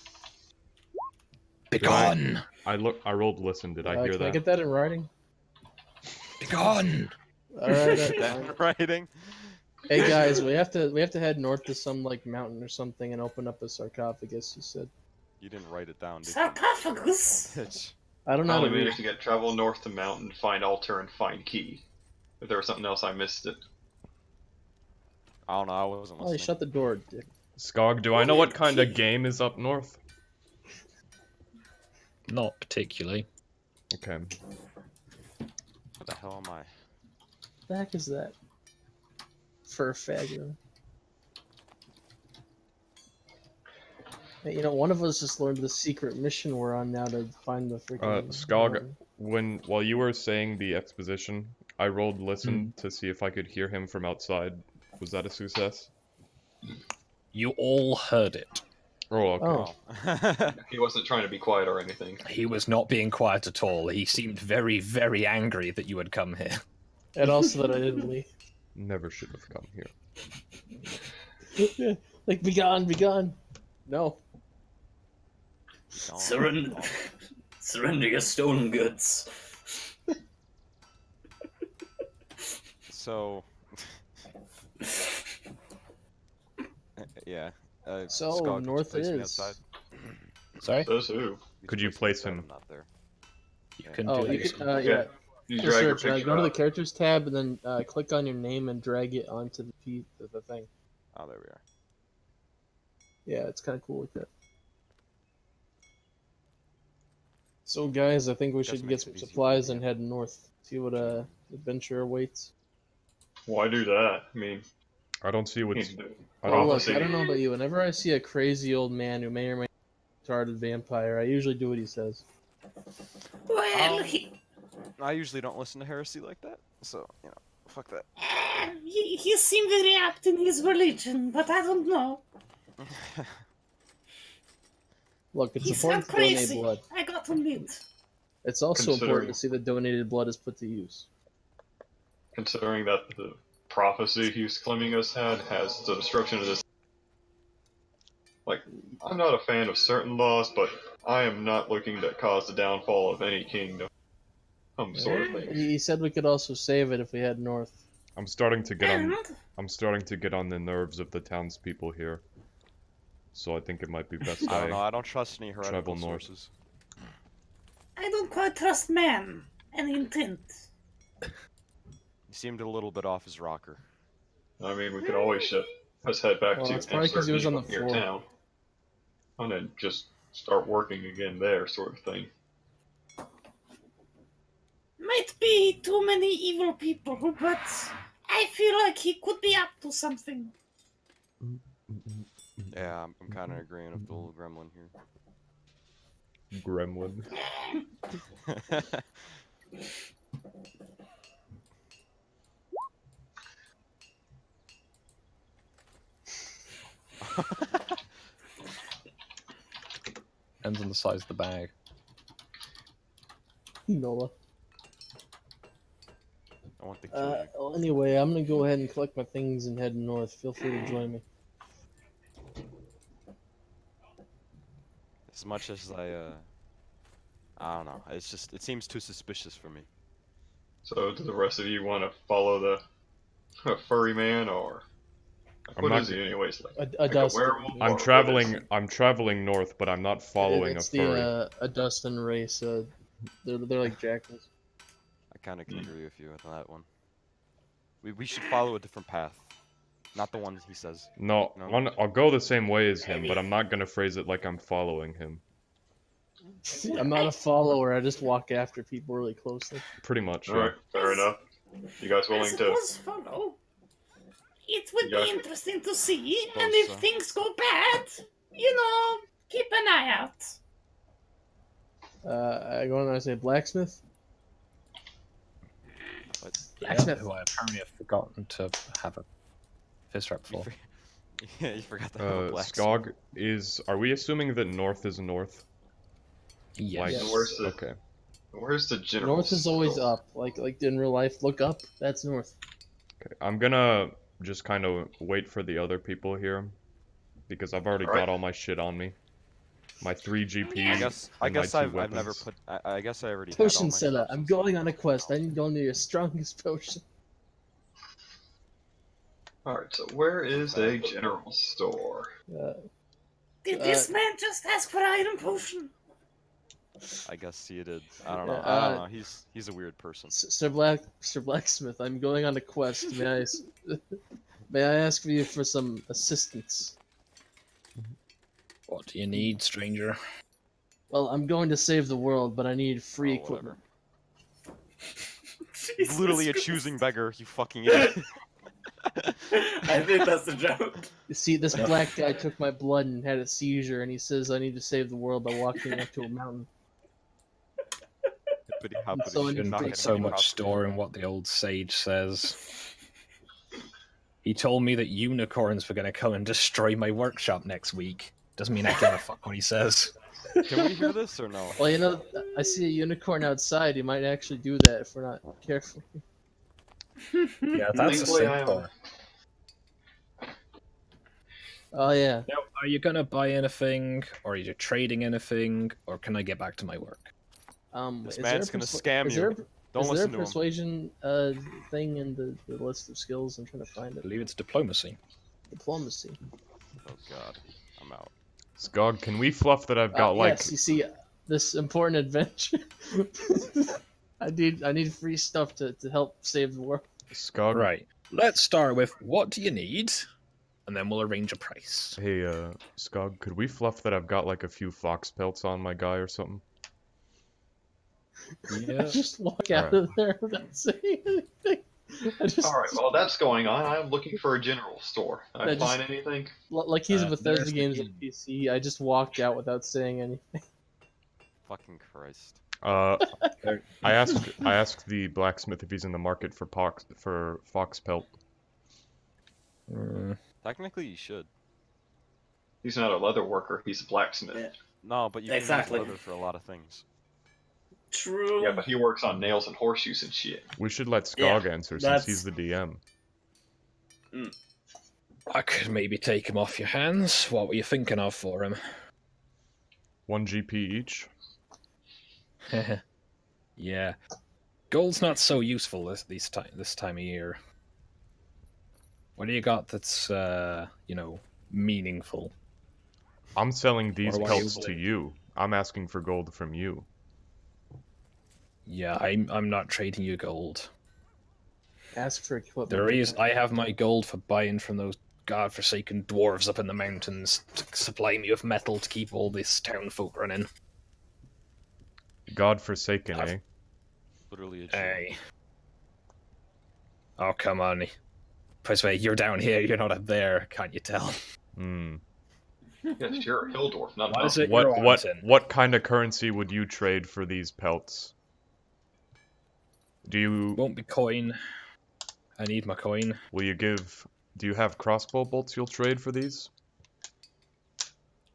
Begone! I rolled listen. Did I hear Can that? I get that in writing? Begone! Alright. That writing? Hey guys, we have to head north to some like mountain or something and open up a sarcophagus. You said. You didn't write it down, did you? Sarcophagus. Bitch. I don't know how Only to read. managed to get travel north to mountain, find altar, and find key. If there was something else, I missed it. I don't know, I wasn't Oh, you listening. shut the door, dick. Skog, do I know what kind of game is up north? Not particularly. Okay. What the hell am I? What the heck is that? For a faggot. Hey, you know, one of us just learned the secret mission we're on now to find the freaking. Skog, while you were saying the exposition, I rolled listen to see if I could hear him from outside. Was that a success? You all heard it. Oh, okay. Oh. He wasn't trying to be quiet or anything. He was not being quiet at all. He seemed very, very angry that you had come here. And also that I didn't leave. Never should have come here. Like, be gone, be gone. No. Surrender. Surrender your stolen goods. So... yeah. So, Skog, could you north place me is. outside? Sorry? Says who? Could you place him? I'm not there. You can Oh, do you this. can, yeah. You Just drag your search, picture go to the up. characters tab and then click on your name and drag it onto the thing. Oh, there we are. Yeah, it's kind of cool like that. So, guys, I think we Guess should it get makes some it easier. supplies and head north. See what adventure awaits. Why do that? I mean, I don't see what's. he's- I Well, don't. look, I don't know about you. Whenever I see a crazy old man who may or may not be a retarded vampire, I usually do what he says. Well, I usually don't listen to heresy like that, so, you know, fuck that. he seemed very apt in his religion, but I don't know. Look, it's He important sounds to donate crazy. blood. I got to admit. It's also important Considering- to see that donated blood is put to use. considering that the prophecy he's claiming us has the destruction of this. Like, I'm not a fan of certain laws, but I am not looking to cause the downfall of any kingdom. Sort of thing. He said we could also save it if we head north. I'm starting to get on. And I'm starting to get on the nerves of the townspeople here. So I think it might be best I don't know, I. I don't trust any heretical Travel north. sources. I don't quite trust man and intent. He seemed a little bit off his rocker. I mean, we could always shift. Let's head back Well, to that's probably 'cause he was on the your floor. town. And then just start working again there, sort of thing. Might be too many evil people, but I feel like he could be up to something. Yeah, I'm kind of agreeing with the little gremlin Gremlin. here. Depends on the size of the bag. Nola. I want the key. Well, anyway, I'm gonna go ahead and collect my things and head north. Feel free to join me. As much as I don't know. It's just, it seems too suspicious for me. So, do the rest of you want to follow the furry man, or I'm What not. is he anyways? Like A a dust. werewolf? I'm Or what is traveling. I'm traveling north, but I'm not following It's a furry. the a Dustin race. They're like jackals. I kind of can agree with you with that one. We should follow a different path, not the one he says. No, No? I'll go the same way as him, but I'm not gonna phrase it like I'm following him. I'm not a follower. I just walk after people really closely. Pretty much. Alright, fair enough. You guys I willing to? suppose follow. It would Yeah. be interesting to see, Suppose and if so. things go bad, you know, keep an eye out. I go and I say blacksmith. Blacksmith. Who I apparently have forgotten to have a fist rep for. Yeah, you forgot to have a black. Skog is. Are we assuming that north is north? Yes. Like, Yes. Where's the general? North is always store? up. Like in real life, look up. That's north. Okay, I'm gonna just kind of wait for the other people here, because I've already Alright. got all my shit on me. My 3 GP. I guess and my two I've never weapons. put. I guess I already. Potion had all my seller. stuff, I'm so- going on a quest. I need to go into your strongest potion. Alright, so where is a general store? Did this man just ask for iron potion? I guess he did. I don't know. Yeah, I don't know. He's a weird person. Sir Blacksmith. I'm going on a quest. May I ask you for some assistance? What do you need, stranger? Well, I'm going to save the world, but I need free Oh, whatever. equipment. Jesus Literally a Christ. choosing beggar. You fucking idiot. I think that's the joke. You see, this black guy took my blood and had a seizure, and he says I need to save the world by walking up to a mountain. So Shouldn't Not put so much store in what the old sage says. He told me that unicorns were going to come and destroy my workshop next week. Doesn't mean I give a fuck what he says. Can we hear this or no? Well, you know, I see a unicorn outside. He might actually do that if we're not careful. Yeah, that's a Thankfully, I am- centaur. Oh yeah. Now, are you going to buy anything, or are you trading anything, or can I get back to my work? This is man's there a gonna scam is you. there- Don't is listen there to a him. persuasion thing in the list of skills? I'm trying to find I it. believe it's diplomacy. Diplomacy. Oh god, I'm out. Skog, can we fluff that I've got like? Yes, you see, this important adventure. I need free stuff to help save the world. Skog. Right. Let's start with what do you need, and then we'll arrange a price. Hey, Skog, could we fluff that I've got like a few fox pelts on my guy or something? I Yeah. just walk out of there without saying anything. I just, Alright, while that's going on, I'm looking for a general store. I I just- find anything? like he's a there's Bethesda the games on inn. PC. I just walked out without saying anything. Fucking Christ. I asked the blacksmith if he's in the market for fox pelt. Technically, you should. He's not a leather worker, he's a blacksmith. Yeah. No, but you can Exactly. use leather for a lot of things. True. Yeah, but he works on nails and horseshoes and shit. We should let Skog Yeah, answer since that's- he's the DM. I could maybe take him off your hands. What were you thinking of for him? 1 GP each. Yeah. Gold's not so useful this time of year. What do you got that's meaningful? I'm selling these Or what pelts you to believe. you. I'm asking for gold from you. Yeah, I'm not trading you gold. Ask for equipment. I have my gold for buying from those godforsaken dwarves up in the mountains to supply me with metal to keep all this town folk running. God-forsaken, I've- eh? Literally a Jew. Hey. Oh, come on. Persuade, you're down here, you're not up there, can't you tell? Hmm. Yes, you're a hill dwarf, not a What is mountain. it you're wanting? What kind of currency would you trade for these pelts? Won't be coin. I need my coin. Do you have crossbow bolts you'll trade for these?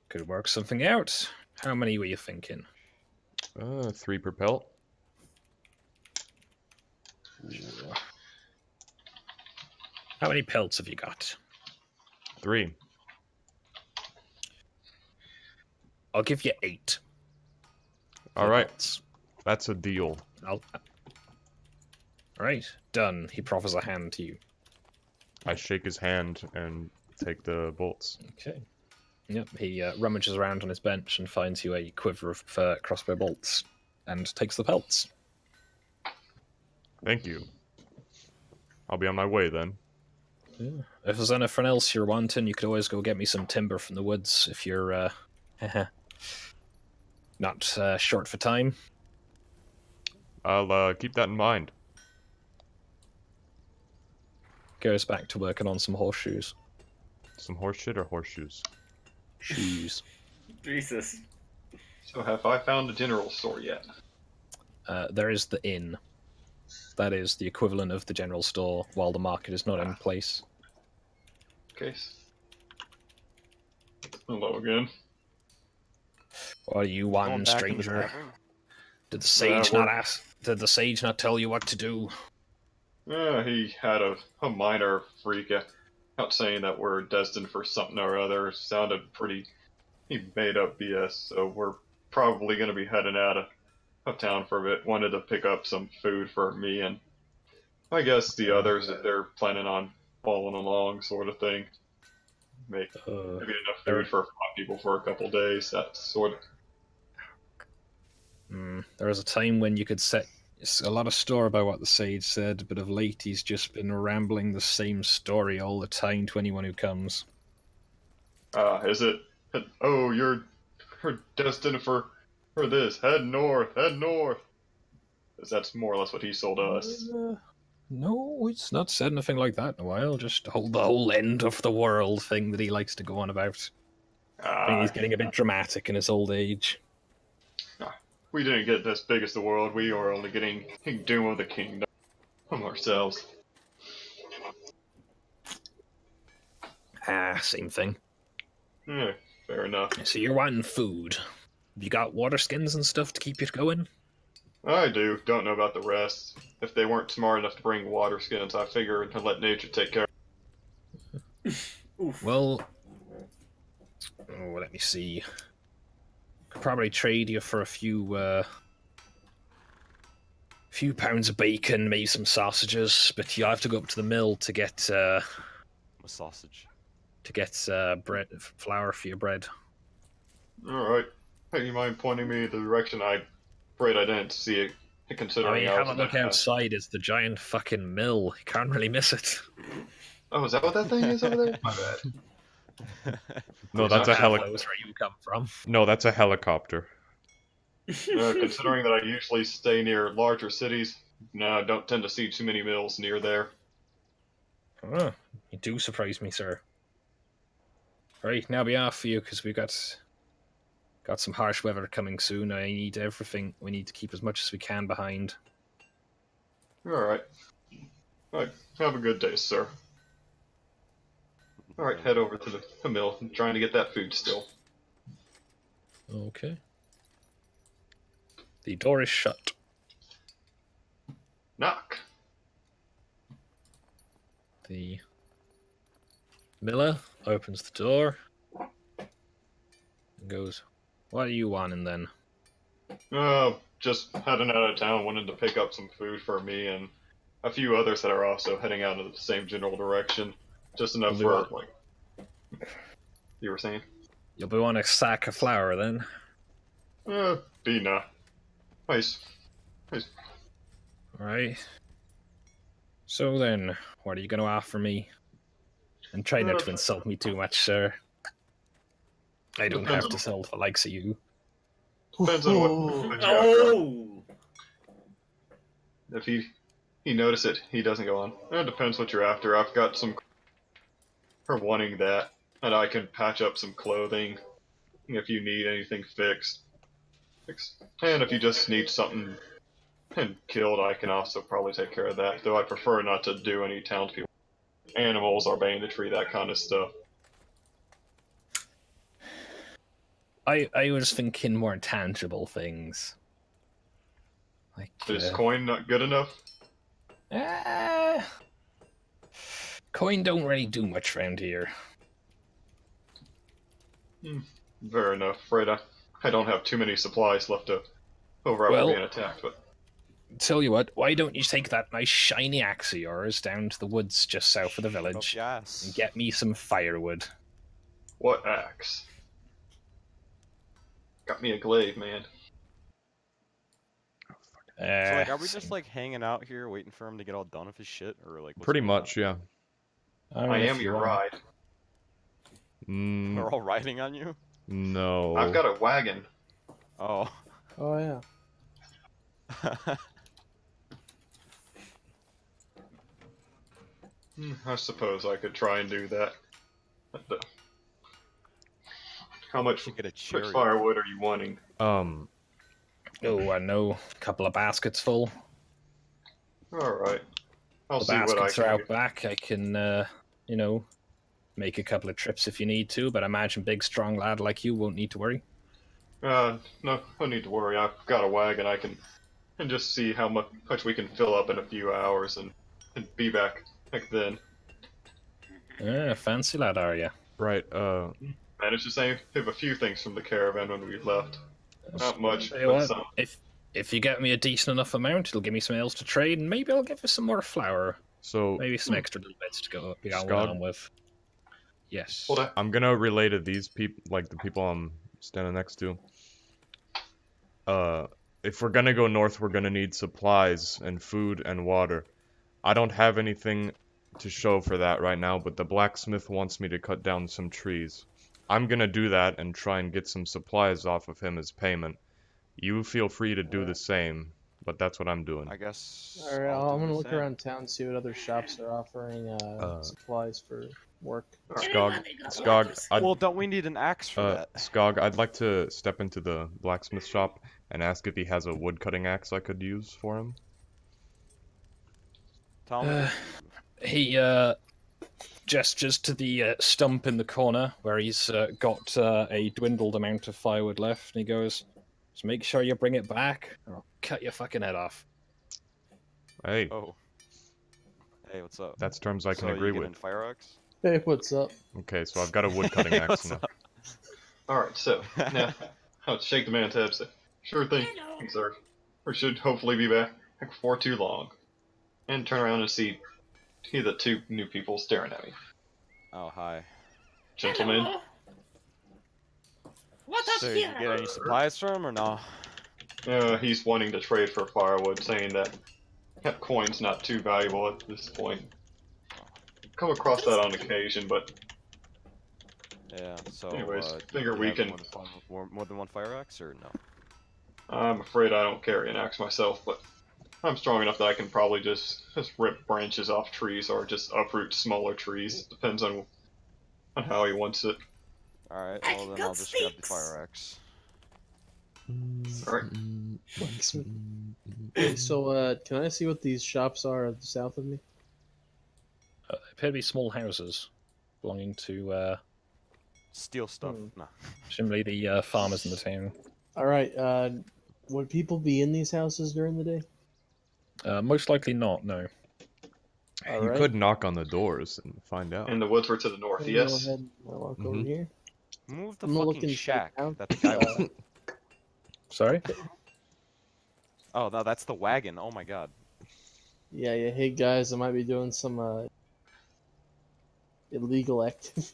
Could work something out. How many were you thinking? 3 per pelt. Ooh. How many pelts have you got? 3. I'll give you 8. Alright, Pelts. that's a deal. Alright, done. He proffers a hand to you. I shake his hand and take the bolts. Okay. Yep, he rummages around on his bench and finds you a quiver of crossbow bolts and takes the pelts. Thank you. I'll be on my way then. Yeah. If there's anything else you're wanting, you could always go get me some timber from the woods if you're not short for time. I'll keep that in mind. Goes back to working on some horseshoes. Some horse shit or horseshoes? Shoes. Jesus. So have I found a general store yet? There is the inn. That is the equivalent of the general store while the market is not in place. Case. Hello again. What are you Going wanting, back in the stranger? tavern? Did the sage we're- not ask? Did the sage not tell you what to do? He had a minor freak out saying that we're destined for something or other. Sounded pretty. He made up BS, so we're probably going to be heading out of town for a bit. Wanted to pick up some food for me and I guess the others if they're planning on following along, sort of thing. Maybe enough food for 5 people for a couple days. That sort of. There was a time when you could set a lot of store by what the sage said, but of late he's just been rambling the same story all the time to anyone who comes. Is it? Oh, you're destined for this. Head north. Head north. 'Cause that's more or less what he sold us. No, it's not said anything like that in a while. Just the whole end of the world thing that he likes to go on about. I think he's getting a bit dramatic in his old age. We didn't get this big as the world. We are only getting doom of the kingdom from ourselves. Same thing. Yeah, fair enough. So you're wanting food. Have you got water skins and stuff to keep you going? I do. Don't know about the rest. If they weren't smart enough to bring water skins, I figured to let nature take care. Well, let me see. Could probably trade you for a few pounds of bacon, maybe some sausages, but you have to go up to the mill to get A sausage. bread, flour for your bread. All right. Hey, you mind pointing me the direction? I afraid I didn't see it. Considering have a was look in that outside. It's the giant fucking mill. You can't really miss it. Oh, is that what that thing is over there? My bad. No, that's a Knows where you come from. No, that's a helicopter. Considering that I usually stay near larger cities, no, I don't tend to see too many mills near there. Oh, you do surprise me, sir. Right, now be off for you because we've got some harsh weather coming soon. I need everything. We need to keep as much as we can behind. Alright. Alright, have a good day, sir. Alright, head over to the mill. I'm trying to get that food still. Okay. The door is shut. Knock! The miller opens the door and goes, "What are you wanting then?" Just heading out of town, wanted to pick up some food for me and a few others that are also heading out in the same general direction. Just enough for, like... You were saying? You'll be wanting a sack of flour then? Be nah. Nice. Alright. So then, what are you going to offer me? And try not to insult me too much, sir. I don't have to sell to the likes of you. Depends on what you're after. Oh! If he notices it, he doesn't go on. It depends what you're after. I've got some for wanting that, and I can patch up some clothing if you need anything fixed. And if you just need something killed, I can also probably take care of that. Though I prefer not to do any townspeople, animals or banditry, that kind of stuff. I was thinking more tangible things. Like Is coin not good enough? Coin don't really do much around here. Fair enough. Afraid I don't have too many supplies left over after Well, being attacked, but Tell you what, why don't you take that nice shiny axe of yours down to the woods just south of the village Yes. and get me some firewood? What axe? Got me a glaive, man. So like, are we Same. just like hanging out here waiting for him to get all done with his shit, or like? What's Pretty going much, yeah. I, I mean, am if you your want. ride. on? Mm, We're all riding on you. no. I've got a wagon. Oh. Oh yeah. I suppose I could try and do that. How much Should get a quick chariot. firewood are you wanting? Oh, I know. A couple of baskets full. Alright. I'll The see what I baskets are can out do. back. I can, you know, make a couple of trips if you need to, but I imagine big, strong lad like you won't need to worry. No, no need to worry. I've got a wagon. I can and just see how much we can fill up in a few hours and be back then. Fancy lad, are you? Right, Managed to save a few things from the caravan when we left. Not much, Tell you but what, some. if you get me a decent enough amount, it'll give me some ales to trade, and maybe I'll give you some more flour. so Maybe some extra little bits to go Skog? on with. Yes. Hold on. I'm gonna relay to these people, like the people I'm standing next to. If we're gonna go north, we're gonna need supplies and food and water. I don't have anything to show for that right now, but the blacksmith wants me to cut down some trees. I'm gonna do that and try and get some supplies off of him as payment. You feel free to do the same, but that's what I'm doing. I guess. All right, I'll I'm do gonna the look same. around town, see what other shops are offering supplies for work. Skog, Everybody got Skog, waters. Well, don't we need an axe for that? Skog, I'd like to step into the blacksmith shop and ask if he has a wood cutting axe I could use for him. Tell me. He gestures to the stump in the corner where he's got a dwindled amount of firewood left, and he goes, "Just make sure you bring it back, or I'll cut your fucking head off." Hey, Oh. Hey, what's up? that's terms I can So agree you with. getting fire axe? Hey, what's up? Okay, so I've got a wood cutting Hey, axe what's now. up? Alright, so, now, I'll shake the man's head. Say, sure thing, Hello. sir. We should hopefully be back before too long. And turn around and see the two new people staring at me. Oh, hi. Gentlemen, Hello. What up So, did you here? get any supplies from him or no? he's wanting to trade for firewood, saying that coin's not too valuable at this point. Come across that on occasion, but Yeah. So. Anyways, do figure you we have can- more than one fire axe or no? I'm afraid I don't carry an axe myself, but I'm strong enough that I can probably just rip branches off trees or just uproot smaller trees. Depends on how he wants it. All right. I Well, can then cut I'll just grab the sticks. fire axe. Alright. Hey, so can I see what these shops are south of me? They appear to be small houses belonging to Steal stuff. Hmm. No. presumably the farmers in the town. All right, would people be in these houses during the day? Most likely not. No. All You right. could knock on the doors and find out. And the woods were to the north, Go yes? ahead and walk over Mhm. here. Move the I'm not fucking looking shack down. that the guy was in. Sorry. Oh, no, that's the wagon. Oh my god. Yeah. Hey guys, I might be doing some illegal activity.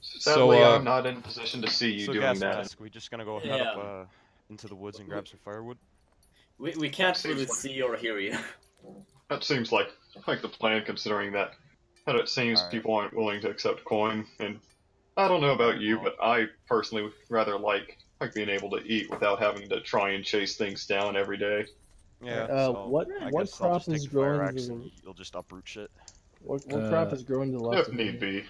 Sadly, So, I'm not in a position to see you So, doing Gas that. Mask, we just gonna go head up Yeah. into the woods and grab some firewood? We can't Seems really like- see or hear you. That seems like the plan, considering that it seems Alright. people aren't willing to accept coin. And I don't know about you, but I personally would rather like being able to eat without having to try and chase things down every day. Yeah. What I what guess I'll crop just take is the fire growing? axe To and the, you'll just uproot shit. what crop is growing to the left If of me? need be.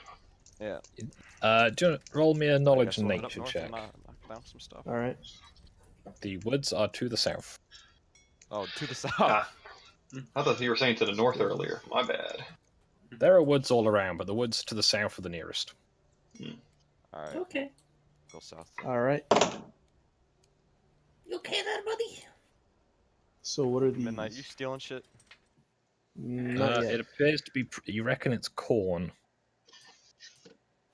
Yeah. Do you want to roll me a I knowledge guess and I'll head up nature north check? and knock down some stuff. All right. The woods are to the south. Oh, to the south. Ah, I thought you were saying to the north earlier. My bad. There are woods all around, but the woods to the south are the nearest. Alright, Okay. go south. All right. You okay there, buddy? So what are these? Midnight, you stealing shit? Not yet. It appears to be. You reckon it's corn?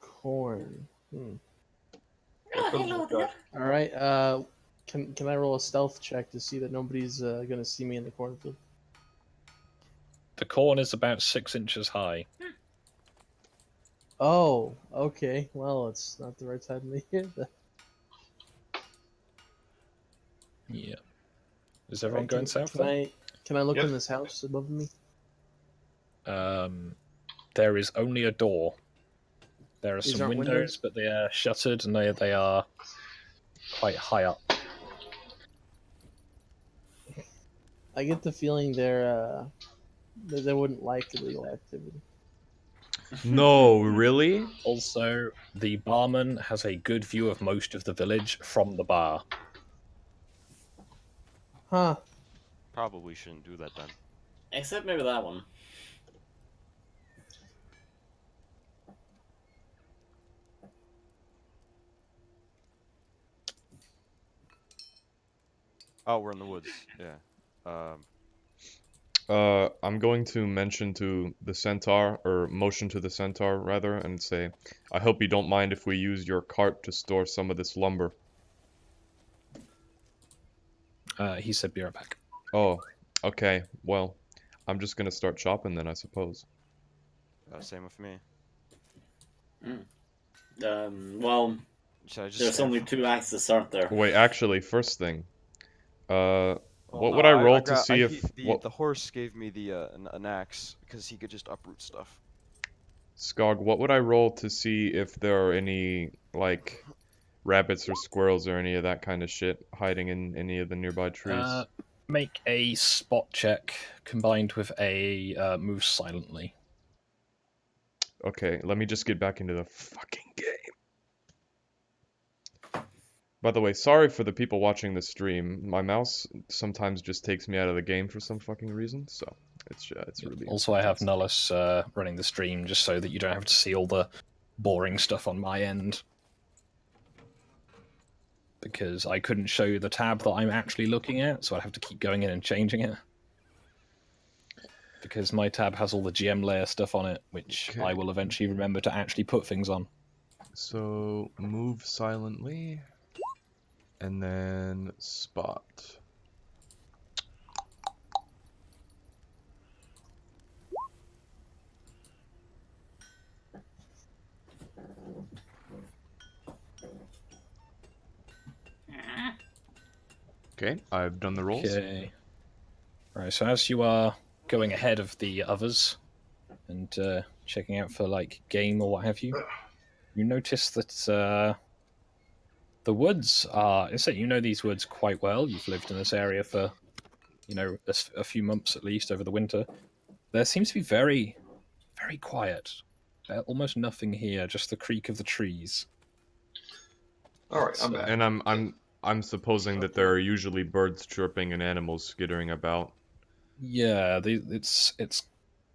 Corn. Oh, hello there. All right. Can I roll a stealth check to see that nobody's gonna see me in the cornfield? The corn is about 6 inches high. Oh, okay. Well, it's not the right time of the year. Yeah. Is everyone Right, going south then? Can I look Yep. in this house above me? There is only a door. There are These some aren't windows, but they are shuttered and they are quite high up. I get the feeling that they wouldn't like illegal activity. No, really? Also, the barman has a good view of most of the village from the bar. Huh. Probably shouldn't do that then. Except maybe that one. Oh, we're in the woods. Yeah. I'm going to mention to the centaur, or motion to the centaur rather, and say, I hope you don't mind if we use your cart to store some of this lumber. He said, "Be right back." Oh, okay. Well, I'm just gonna start chopping then, I suppose. Same with me. Well, Should I just there's stand only for- 2 axes, aren't there? Wait, actually, first thing. What No, would I roll to got- see I- if he- the horse gave me the an axe because he could just uproot stuff. Skog, what would I roll to see if there are any, like, rabbits or squirrels or any of that kind of shit hiding in any of the nearby trees? Make a spot check combined with a move silently. Okay, let me just get back into the fucking game. By the way, sorry for the people watching the stream. My mouse sometimes just takes me out of the game for some fucking reason, so it's really... Also, I have Nullus running the stream just so that you don't have to see all the boring stuff on my end. Because I couldn't show you the tab that I'm actually looking at, so I'd have to keep going in and changing it. Because my tab has all the GM layer stuff on it, which Okay. I will eventually remember to actually put things on. So, move silently, and then spot. Okay, I've done the rolls. Okay. Right, so as you are going ahead of the others and checking out for like game or what have you, you notice that the woods are. So you know these woods quite well. You've lived in this area for, a few months at least over the winter. There seems to be very, very quiet. Almost nothing here. Just the creak of the trees. All right, I'm So- back. And I'm supposing that there are usually birds chirping and animals skittering about. Yeah, it's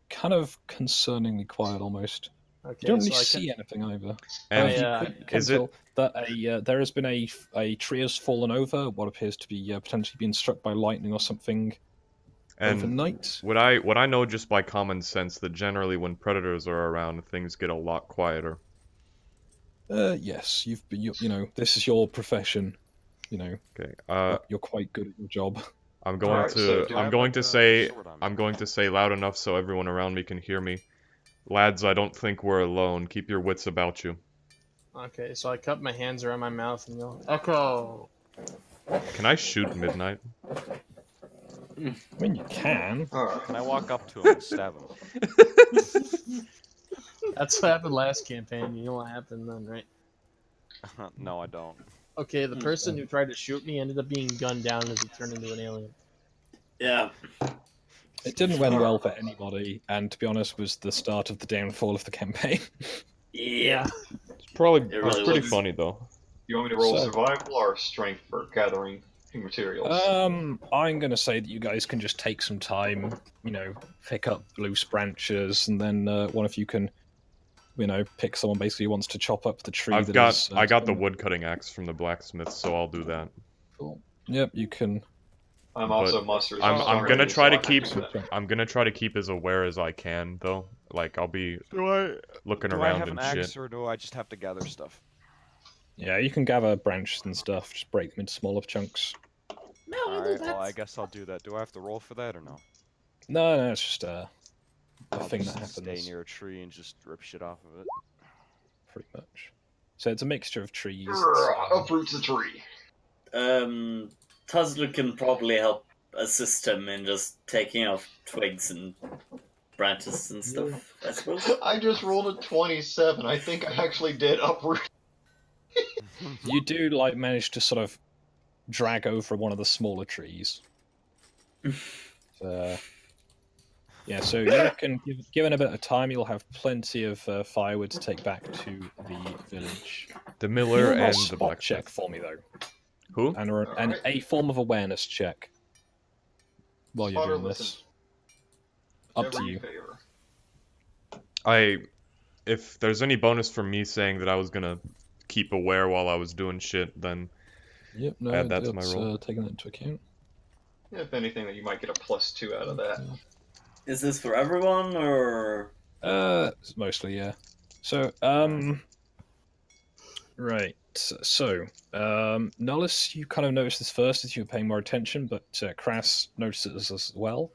kind of concerningly quiet almost. Okay, You don't really so see anything either. And I, You can is it- tell that there has been a tree has fallen over. What appears to be potentially being struck by lightning or something and overnight. would I know just by common sense that generally when predators are around, things get a lot quieter. Yes, you've been. You know, this is your profession. You know, Okay. you're quite good at your job. I'm going Alright, so to do I I'm have, going like, to a say sword on me? I'm going to say loud enough so everyone around me can hear me. Lads, I don't think we're alone. Keep your wits about you. Okay, so I cup my hands around my mouth and yell, "Echo!" Can I shoot Midnight? I mean, you can. All right. Can I walk up to him and stab him? That's what happened last campaign. You know what happened then, right? No, I don't. Okay, the person who tried to shoot me ended up being gunned down as he turned into an alien. Yeah. It didn't went well for anybody, and to be honest, was the start of the downfall of the campaign. Yeah. It's probably It really pretty was. funny though. You want me to roll So- survival or strength for gathering materials? I'm gonna say that you guys can just take some time, pick up loose branches, and then one of you can, pick someone basically who wants to chop up the tree. I got the wood cutting axe from the blacksmith, so I'll do that. Cool. Yep, you can. I'm also mustard. I'm gonna try to keep that. I'm gonna try to keep as aware as I can though. Like I'll be Do I looking do I around have an and axe shit. or do I just have to gather stuff? Yeah, you can gather branches and stuff. Just break them into smaller chunks. No, we'll do Alright, that. well, I guess I'll do that. Do I have to roll for that or no? No, it's just a I'll thing just that stay happens. near a tree and just rip shit off of it. Pretty much. So it's a mixture of trees. Uproots the tree. Tuzzler can probably help assist him in just taking off twigs and branches and stuff, I suppose. I just rolled a 27. I think I actually did uproot. You do like manage to sort of drag over one of the smaller trees. Yeah, so you reckon, given a bit of time, you'll have plenty of firewood to take back to the village. The miller Roll a and the spot blacksmith. check for me though, Who? and Alright. a form of awareness check while you're Spotter, doing listen. this. Up to Never in you. favor. If there's any bonus from me saying that I was gonna keep aware while I was doing shit, then Yep, no, add that to my it's, roll. taking that into account. If anything, that you might get a +2 out of that. Is this for everyone, or...? Mostly, yeah. So, right. So, Nullis, you kind of noticed this first as you were paying more attention, but Crass notices as well.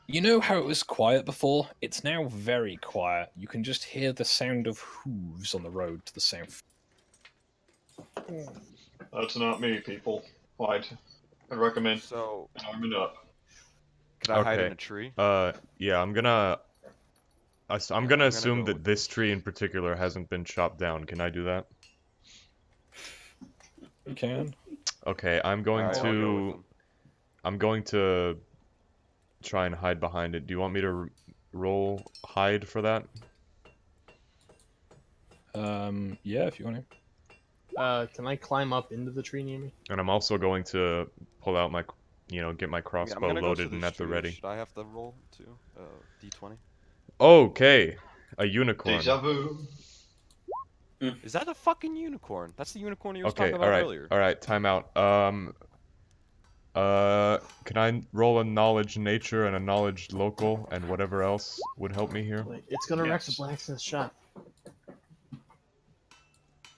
You know how it was quiet before? It's now very quiet. You can just hear the sound of hooves on the road to the south. That's not me, people. I'd recommend So, arming up. could I hide in Okay. a tree? Yeah, I'm gonna assume go that with this tree in particular hasn't been chopped down. Can I do that? You can. Okay, I'm going Alright, I'll go with to them. I'm going to try and hide behind it. Do you want me to roll hide for that? Yeah, if you want to. Can I climb up into the tree near me? And I'm also going to pull out my, get my Yeah, I'm crossbow gonna go loaded to and this at the tree. ready. Should I have to roll too? D20? Okay, a unicorn. Deja vu. Is that a fucking unicorn? That's the unicorn you was Okay, talking about earlier. alright, time out. Can I roll a knowledge nature and a knowledge local and whatever else would help me here? Wait, it's gonna wreck the Yes. blacksmith shop.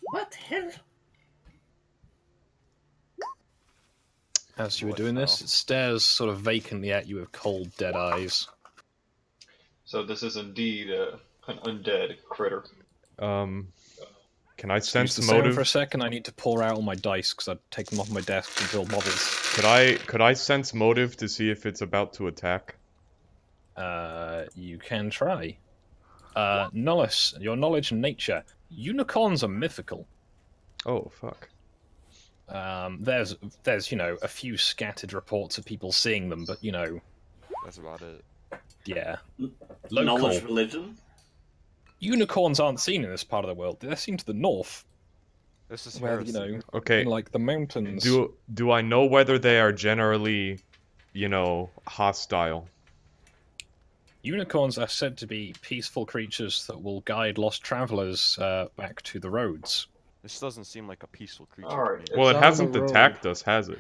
What the hell? As you were What doing the this, hell? it stares sort of vacantly at you with cold, dead eyes. So this is indeed an undead critter. Can I Excuse sense the sound motive? for a second. I need to pour out all my dice because I'd take them off my desk to build models. Could I sense motive to see if it's about to attack? You can try. Nullis, your knowledge and nature. Unicorns are mythical. Oh fuck. There's a few scattered reports of people seeing them, but That's about it. yeah. Knowledge Local religion? unicorns aren't seen in this part of the world. They're seen to the north, This is where heresy. Okay. in like the mountains. Do I know whether they are generally, hostile? Unicorns are said to be peaceful creatures that will guide lost travelers back to the roads. This doesn't seem like a peaceful creature Alright. to me. Well, it on the hasn't road. attacked us, has it?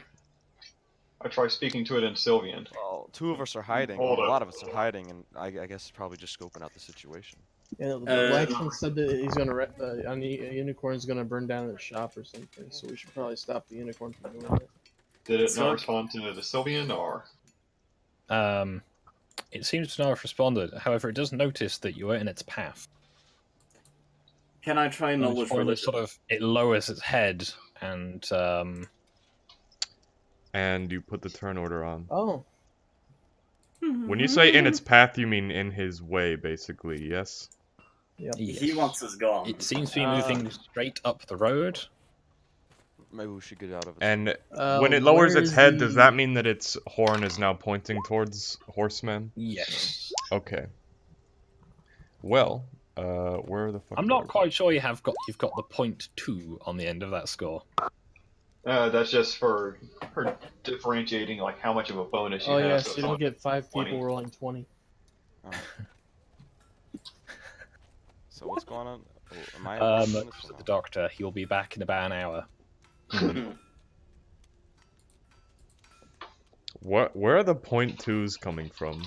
I try speaking to it in Sylvian. Well, two of us are hiding. Hold Well, a up. lot of us are hiding, and I guess probably just scoping out the situation. Yeah, the blacksmith said that he's gonna a unicorn's gonna burn down the shop or something. So we should probably stop the unicorn from doing it. Did it So- not respond to the Sylvian, or? It seems to not have responded. However, it does notice that you are in its path. Can I try And knowledge religion? it lowers its head and And you put the turn order on. Oh, When you say in its path, you mean in his way, basically, yes? yeah. yes. He wants us gone. It seems to be moving straight up the road. Maybe we should get out of it. And when it lowers its where's head, does the- that mean that its horn is now pointing towards horsemen? Yes. Okay. Well, where the fuck? I'm are not we? quite sure you've got the .2 on the end of that score. That's just for differentiating like how much of a bonus you Oh have. yeah, so so it's you don't not- get 5 people 20. rolling 20. So what's going on? Oh, am I involved in this or The no? doctor, he'll be back in about an hour. Where are the .2s coming from?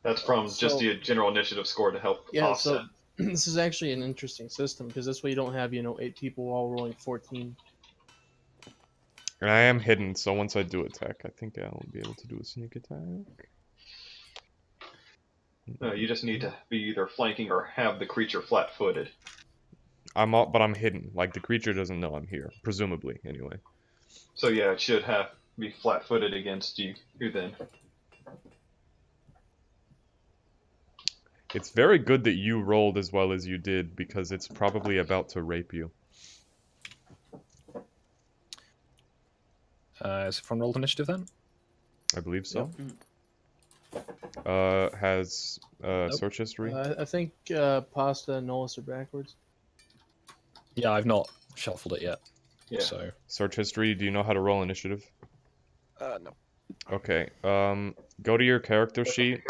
That's from just So- the general initiative score to help Yeah, offset. so this is actually an interesting system because this way you don't have 8 people all rolling 14. And I am hidden, so once I do attack, I think I'll be able to do a sneak attack. No, you just need to be either flanking or have the creature flat-footed. But I'm hidden. Like the creature doesn't know I'm here, presumably. Anyway. So yeah, it should be flat-footed against you then. It's very good that you rolled as well as you did because it's probably about to rape you. Is it from rolled initiative then? I believe so. Yep. Has search history? I think Pasta and Nolus are backwards. Yeah, I've not shuffled it yet. Yeah. So Search history. Do you know how to roll initiative? No. Okay. Go to your character sheet.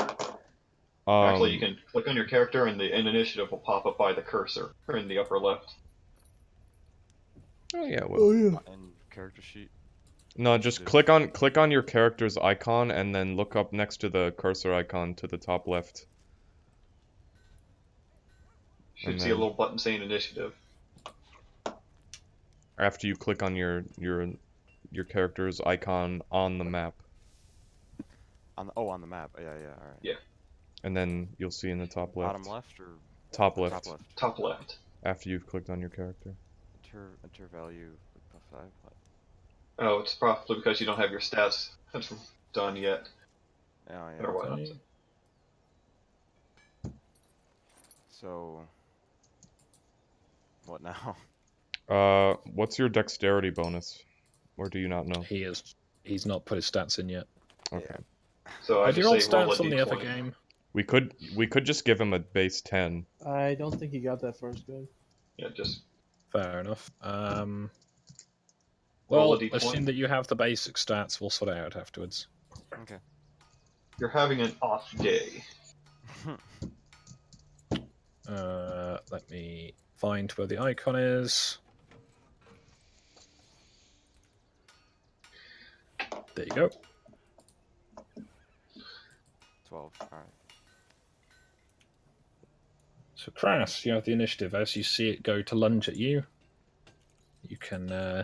Actually, you can click on your character and the initiative will pop up by the cursor in the upper left. Oh yeah. Well. And character sheet. No, just click on your character's icon and then look up next to the cursor icon to the top left. You should And see a then- little button saying initiative. After you click on your character's icon on the map, On the map. Yeah, alright. Yeah. and then you'll see in the top left. Bottom left or Top left. top left? Top left. After you've clicked on your character. Enter value +5. Oh, it's probably because you don't have your stats done yet. Oh yeah. Or what? Okay. So what now? What's your dexterity bonus? Or do you not know? he's not put his stats in yet. Okay. So I Have you rolled just say roll a stats on the other d20. game? We could just give him a base 10. I don't think he got that first good. Yeah, just Fair enough. Roll Well, a d20. assume that you have the basic stats. We'll sort it out afterwards. Okay. you're having an off day. Let me find where the icon is. There you go. 12. Alright. So, Crass, you have the initiative. As you see it go to lunge at you, you can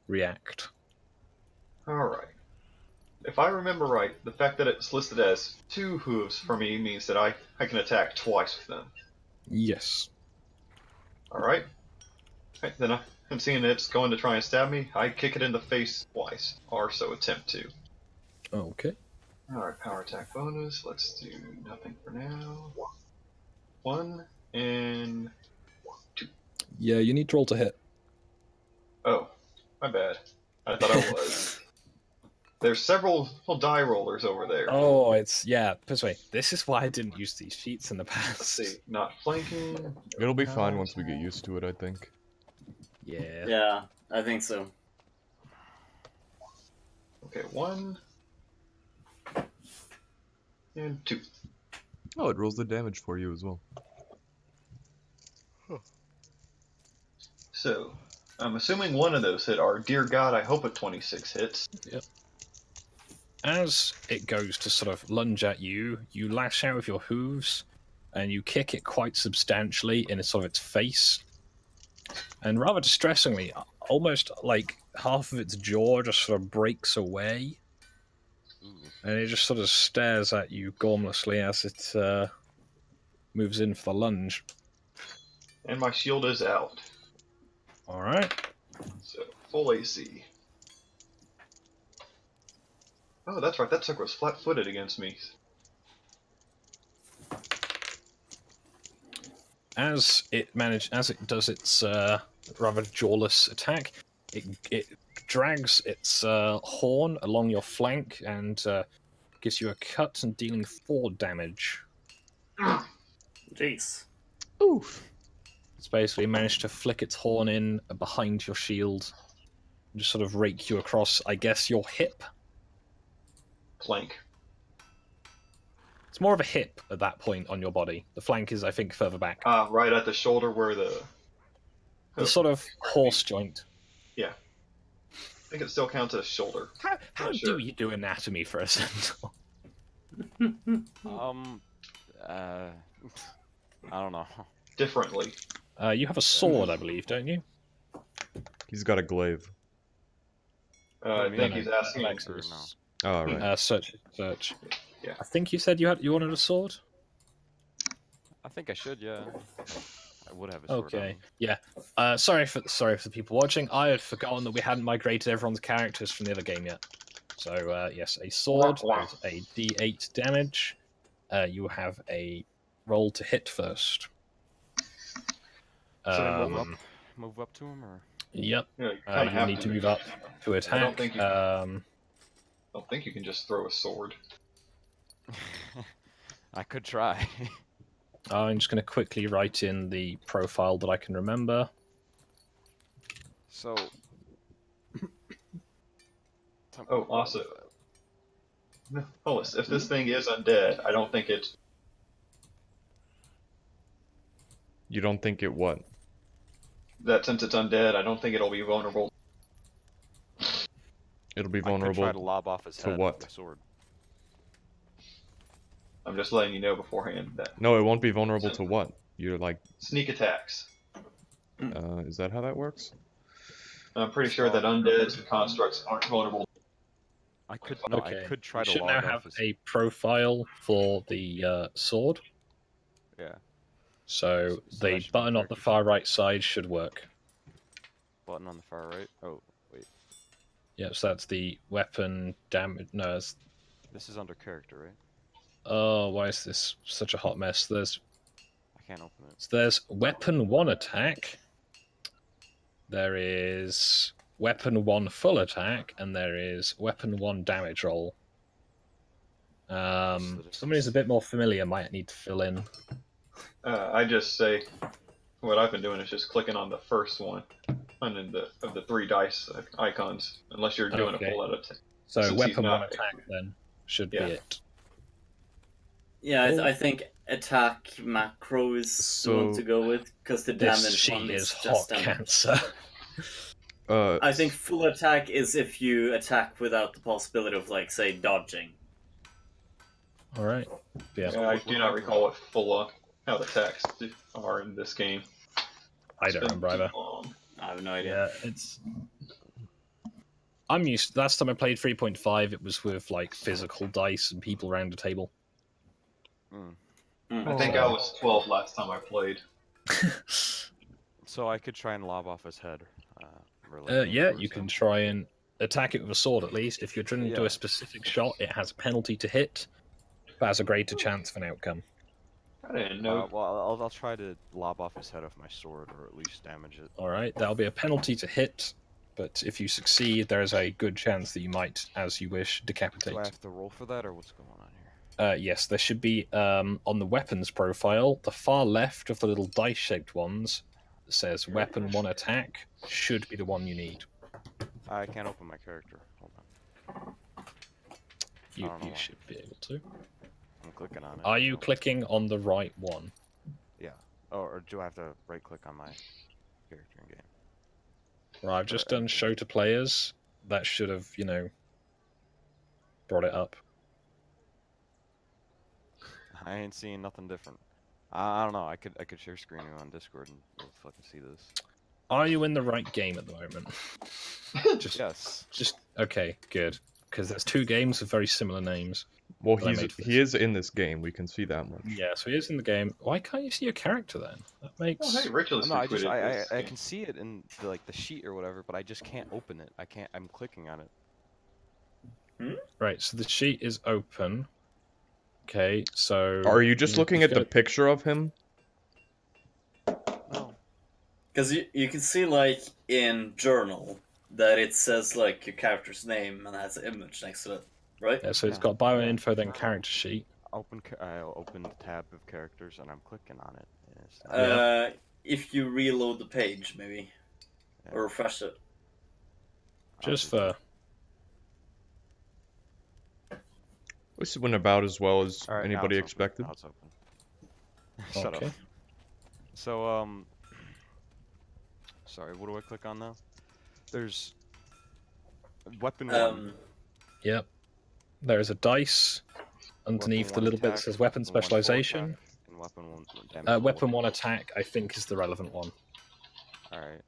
react. Alright. If I remember right, the fact that it's listed as 2 hooves for me means that I can attack twice with them. Yes. Alright. Right, then I'm seeing it's going to try and stab me. I kick it in the face twice, or so attempt to. Okay. Alright, power attack bonus. Let's do nothing for now. 1 and 2. Yeah, you need to roll to hit. Oh, my bad. I thought I was. There's several die rollers over there. Oh, this way. This is why I didn't use these sheets in the Let's past. see. Not flanking. It'll be fine once we get used to it, I think. Yeah. Yeah, I think so. Okay, 1 and 2. Oh, it rolls the damage for you as well. So, I'm assuming one of those hit our Dear God, I hope a 26 hits. As it goes to sort of lunge at you, you lash out with your hooves, and you kick it quite substantially in sort of its face. And rather distressingly, almost like half of its jaw just sort of breaks away. And it just sort of stares at you gormlessly as it moves in for the lunge. And my shield is out. Alright. So, full AC. Oh, that's right, that sucker was flat-footed against me. As it does its rather jawless attack, it drags its horn along your flank and gives you a cut and dealing 4 damage. Jeez. Oof. It's basically managed to flick its horn in behind your shield and just sort of rake you across, I guess, your hip. Plank. It's more of a hip at that point on your body. The flank is, I think, further back. Right at the shoulder where the Sort of horse joint. I think it still counts as shoulder. How Not sure. do you do anatomy for a centaur? I don't know. differently? You have a sword, I believe, don't you? He's got a glaive. I me? think No, he's no, asking. Alexis. Oh, right. Search. Yeah. I think you said you wanted a sword. I think I should, yeah. I would have a sword on Okay. me. Yeah. Sorry for the people watching. I had forgotten that we hadn't migrated everyone's characters from the other game yet. So yes, a sword is a D8 damage. You have a roll to hit first. Should I move up? Move up to him, or? Yep. Yeah, you You kind of have need to to move up to attack. I don't think you can just throw a sword. I could try. I'm just going to quickly write in the profile that I can remember. So. Oh, also, Hollis, if this thing is undead, I don't think it's. You don't think it what? That since it's undead, I don't think it'll be vulnerable. It'll be I could vulnerable try to lob off his to head what? with my sword. I'm just letting you know beforehand that No, it won't be vulnerable to what? You're like, sneak attacks. is that how that works? I'm pretty sure that undeads and constructs aren't vulnerable. I could Okay. I could try You to should log now off have his. a profile for the sword. Yeah. So So that the should be button on the character far sheet. right side should work. Button on the far right. Oh wait, Yep, so that's the weapon damage. No, this is under character, right? oh, why is this such a hot mess? I can't open it. There's weapon 1 attack. There is weapon 1 full attack, and there is weapon 1 damage roll. Someone who's a bit more familiar might need to fill in. I just say what I've been doing is just clicking on the first one, and of the 3 dice icons, unless you're doing Okay. a full edit. So Since he's weapon 1 not- attack then should Yeah. be it. Yeah, Oh. I think attack macro is the one So- to go with, because the This damage sheet one is is hot just damage. cancer. I think full attack is if you attack without the possibility of, like, say, dodging. Alright. Yeah, I do not recall what full how the attacks are in this game. I It's don't been remember either. too long. I have no idea. Yeah, it's. I'm used. Last time I played 3.5, it was with like physical dice and people around the table. I think I was 12 last time I played. So I could try and lob off his head. Really Yeah, you can try and attack it with a sword at least. If you're trying to do Yeah. a specific shot, it has a penalty to hit, but has a greater chance of an outcome. I didn't know. Well, I'll try to lob off his head with my sword, or at least damage it. Alright, that'll be a penalty to hit, but if you succeed, there is a good chance that you might, as you wish, decapitate. Do I have to roll for that, or what's going on here? Yes, there should be, on the weapons profile, the far left of the little dice-shaped ones, that says weapon 1 attack, should be the one you need. I can't open my character. Hold on. You, I don't know you why. should be able to. I'm clicking on it. Are you clicking on the right one? Yeah. Oh, or do I have to right-click on my character in game? Right, I've just done show to players. That should have, brought it up. I ain't seeing nothing different. I don't know. I could share screen on Discord and you'll fucking see this. Are you in the right game at the moment? Yes. Just okay, good. Because there's 2 games with very similar names. Well, that I made for he is in this game. We can see that much. Yeah, so he is in the game. Why can't you see your character then? That makes. Oh, hey, Rachel No, I tweeted this. can see it in the sheet or whatever, but I just can't open it. I'm clicking on it. Right, so the sheet is open. Okay, so. Are you just looking at the picture of him? No. Because you can see, like, in Journal, that it says, like, your character's name and has an image next to it, right? Yeah, so it's got bio info, then character sheet. I opened the tab of characters and I'm clicking on it. and it's not- Yeah. If you reload the page, maybe. Yeah. Or refresh it. Just I'll do for. This went about as well as All right, now anybody it's open. expected. Now it's open. Shut Okay. up. So, sorry, what do I click on now? There's weapon 1. Yep. There is a dice underneath Weapon the 1 little bit that attack, says weapon weapon 1 full specialization. attack, and weapon 1 damage. Weapon 1 attack, I think, is the relevant one. All right.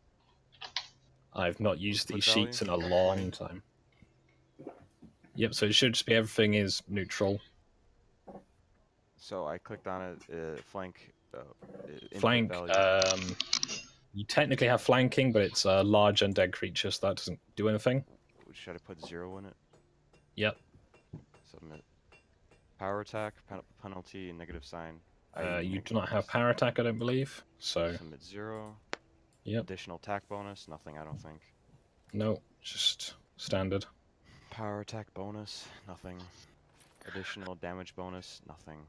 I've not used Input these sheets in a long time. Yep, so it should just be everything is neutral. So I clicked on it. Flank. Input Flank. value. You technically have flanking, but it's a large undead creature, so that doesn't do anything. Should I put 0 in it? Yep. Submit. Power attack, penalty, and negative sign. You do not have power attack, I don't believe. So. Submit 0. Yep. Additional attack bonus, nothing, I don't think. No, just standard. Power attack bonus, nothing. Additional damage bonus, nothing.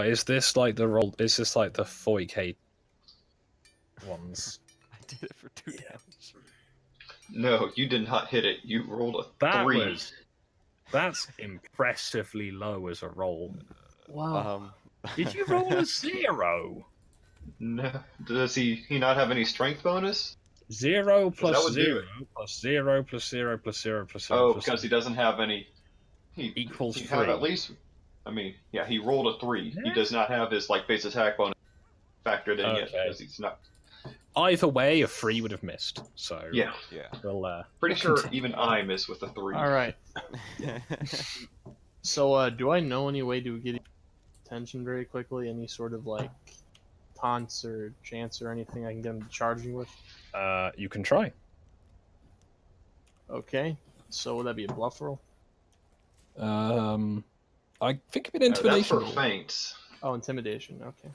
Is this like the roll? Is this like the 40k ones? I did it for 2 damage. No, you did not hit it. You rolled a 3. That's impressively low as a roll. Wow. Did you roll a 0? No. Does he not have any strength bonus? 0 that plus would do 0 it. plus 0 plus 0 plus 0 plus 0 Oh, plus because 0 he doesn't have any. He equals he 3. had at least. I mean, yeah, he rolled a 3. He Yeah. does not have his base attack bonus factored in yet Okay. because he's not. Either way, a 3 would have missed. So Yeah, Yeah. we'll pretty sure even I miss with a 3. All right. So, do I know any way to get attention very quickly? Any sort of like taunts or chants or anything I can get him to charge me with? you can try. Okay. So would that be a bluff roll? I think of an That's intimidation. for feints. Oh, intimidation. Okay.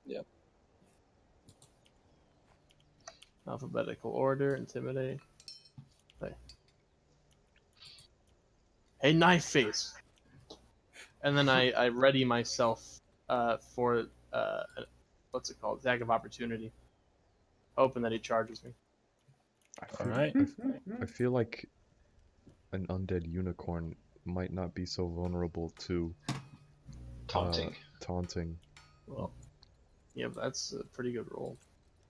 Yep. Alphabetical order. Intimidate. Hey, knife face. And then I ready myself for what's it called? Attack of opportunity. Hoping that he charges me. All right. I feel like an undead unicorn might not be so vulnerable to Taunting. taunting. Well, yeah, that's a pretty good roll.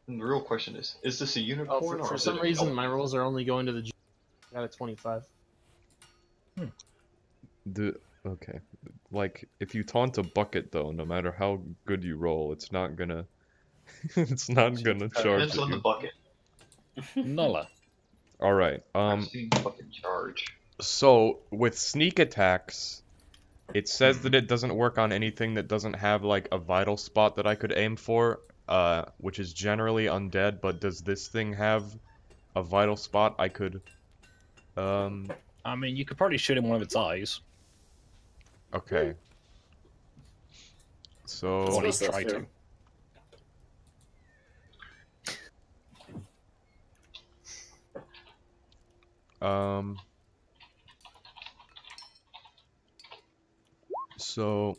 And the real question is this a Oh, unicorn or for is some it a reason, elk? my rolls are only going to the G. I got a 25. Okay, like if you taunt a bucket though, no matter how good you roll, it's not gonna, it's not gonna charge Depends on the you. bucket. Nulla. All right. I've seen bucket charge. So with sneak attacks, it says that it doesn't work on anything that doesn't have like a vital spot that I could aim for, which is generally undead. But does this thing have a vital spot I could? I mean, you could probably shoot in one of its eyes. Okay. So Or at least That's try fair. to. So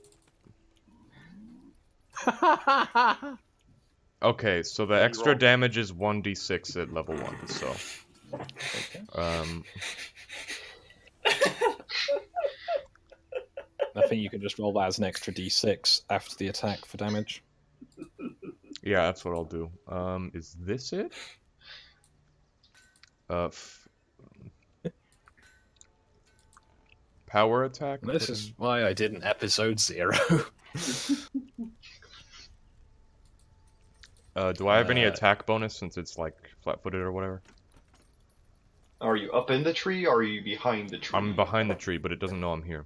okay, so the extra roll. damage is 1d6 at level 1, so I think you can just roll that as an extra d6 after the attack for damage. yeah, that's what I'll do. Is this it? Power attack? This Put is in- why I did an episode 0. do I have any Uh, attack bonus since it's like flat-footed or whatever? Are you up in the tree or are you behind the tree? I'm behind the tree, but it doesn't know I'm here.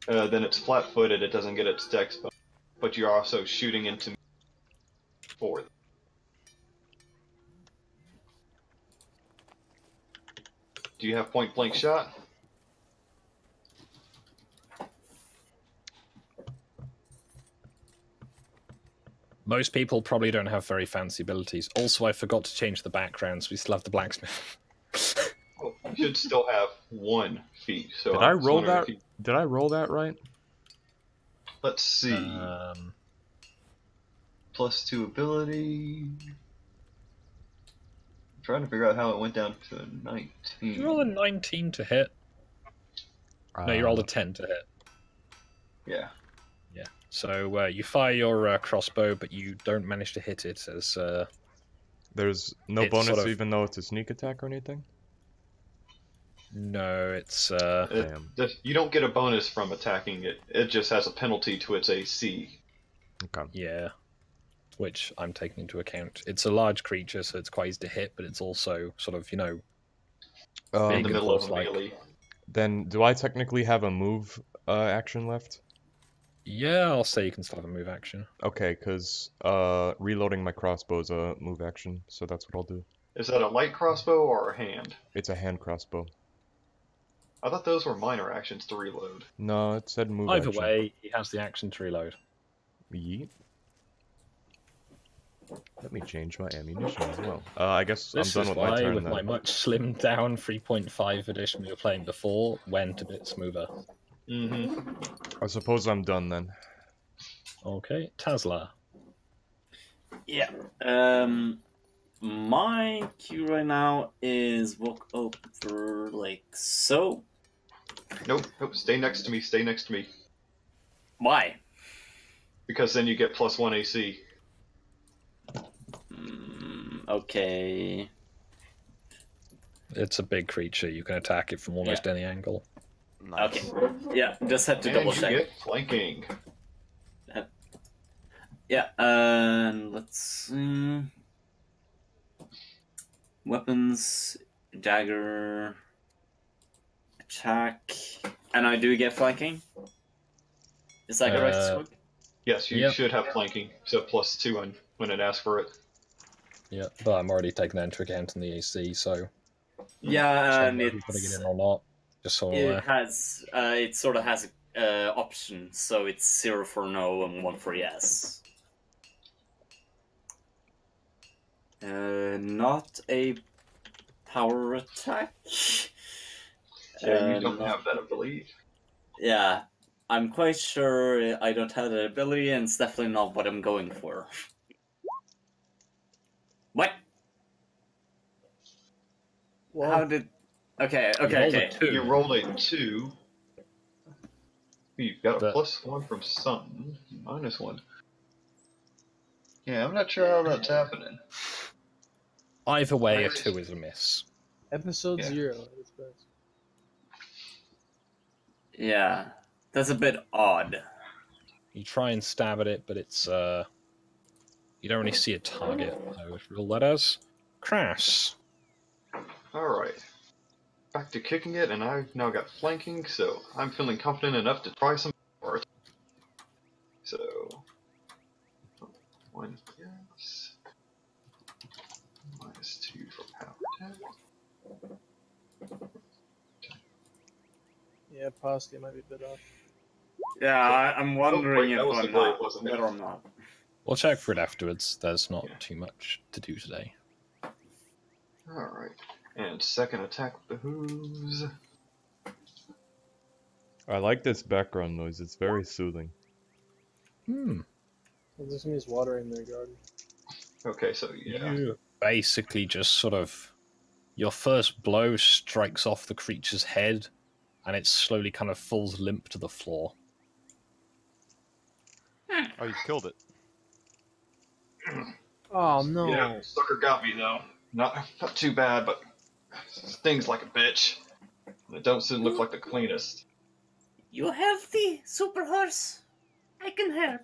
Then it's flat-footed. It doesn't get its dex bonus, but you're also shooting into for them. Do you have point-blank shot? Most people probably don't have very fancy abilities. Also, I forgot to change the background, so we still have the blacksmith. Well, you should still have 1 feat. So Did I was roll wondering that? if you- Did I roll that right? Let's see. +2 ability. I'm trying to figure out how it went down to a 19. You roll a 19 to hit. No, you rolled a 10 to hit. Yeah. Yeah. So you fire your crossbow, but you don't manage to hit it as There's no It's bonus sort of- even though it's a sneak attack or anything? No, it's Damn. You don't get a bonus from attacking it. It just has a penalty to its AC. Okay. yeah, which I'm taking into account. It's a large creature, so it's quite easy to hit, but it's also sort of In big the and middle of a close-like. melee. Then, do I technically have a move action left? Yeah, I'll say you can still have a move action. Okay, because reloading my crossbow is a move action, so that's what I'll do. Is that a light crossbow or a hand? It's a hand crossbow. I thought those were minor actions to reload. No, it said move Either action. way, he has the action to reload. Yeet. Let me change my ammunition as well. I guess This I'm is done with my why, turn with then. my much slimmed down 3.5 edition we were playing before, went a bit smoother. Mm-hmm. I suppose I'm done then. Okay, Tasla. Yeah. My cue right now is walk over like so. Nope, stay next to me, stay next to me. Why? Because then you get +1 AC. Okay. It's a big creature. You can attack it from almost any angle. Nice. Okay. Yeah, just had to And double you check. get flanking. Yeah, and let's see. Weapons, dagger, attack, and I do get flanking. Is that correct? Swig? Yes, you Yep. should have flanking, so +2 when it asks for it. Yeah, but I'm already taking that into account in the AC, so Yeah, and whether you're putting it in or not, just so I'm it aware. has it sort of has options, so it's 0 for no and 1 for yes. Not a power attack. Yeah, you don't not- have that ability. Yeah, I'm quite sure I don't have that ability, and it's definitely not what I'm going for. What? Well, How did? Okay. rolled a 2. You rolled a 2. You've got a But- +1 from something. -1. Yeah, I'm not sure how that's happening. Either way, a 2 is a miss. episode Yeah. 0 at its best. Yeah, that's a bit odd. You try and stab at it, but it's you don't really see a target. I would roll that as crass. Alright. Back to kicking it, and I've now got flanking, so I'm feeling confident enough to try some more. So, 1 yes. -2 for power attack. Yeah, Posty might be a bit off. Yeah, I'm wondering wait, that was if the I'm blade, not wasn't it? better or not. We'll check for it afterwards. There's not Yeah. too much to do today. Alright. And second attack behooves. I like this background noise. It's very soothing. Well, this means watering their garden. Okay, so yeah. You basically just sort of your first blow strikes off the creature's head, and it slowly kind of falls limp to the floor. Oh, you killed it. Oh no! Yeah, sucker got me though. Not too bad, but stings like a bitch. And it doesn't look like the cleanest. You healthy, super horse? I can help.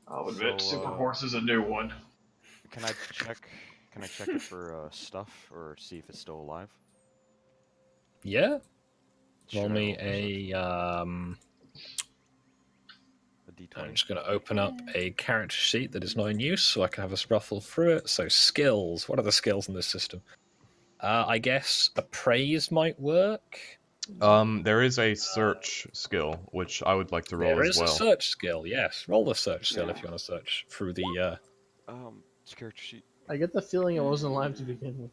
I'll admit, So, Super Horse is a new one. Can I check? Can I check it for stuff or see if it's still alive? Yeah. Sure, Roll me a D20. I'm just going to open up a character sheet that is not in use, so I can have us ruffle through it. So skills. What are the skills in this system? I guess appraise might work. There is a search skill, which I would like to roll There as is well. a search skill. Yes, roll the search skill if you want to search through the. Character sheet. I get the feeling it wasn't alive to begin with.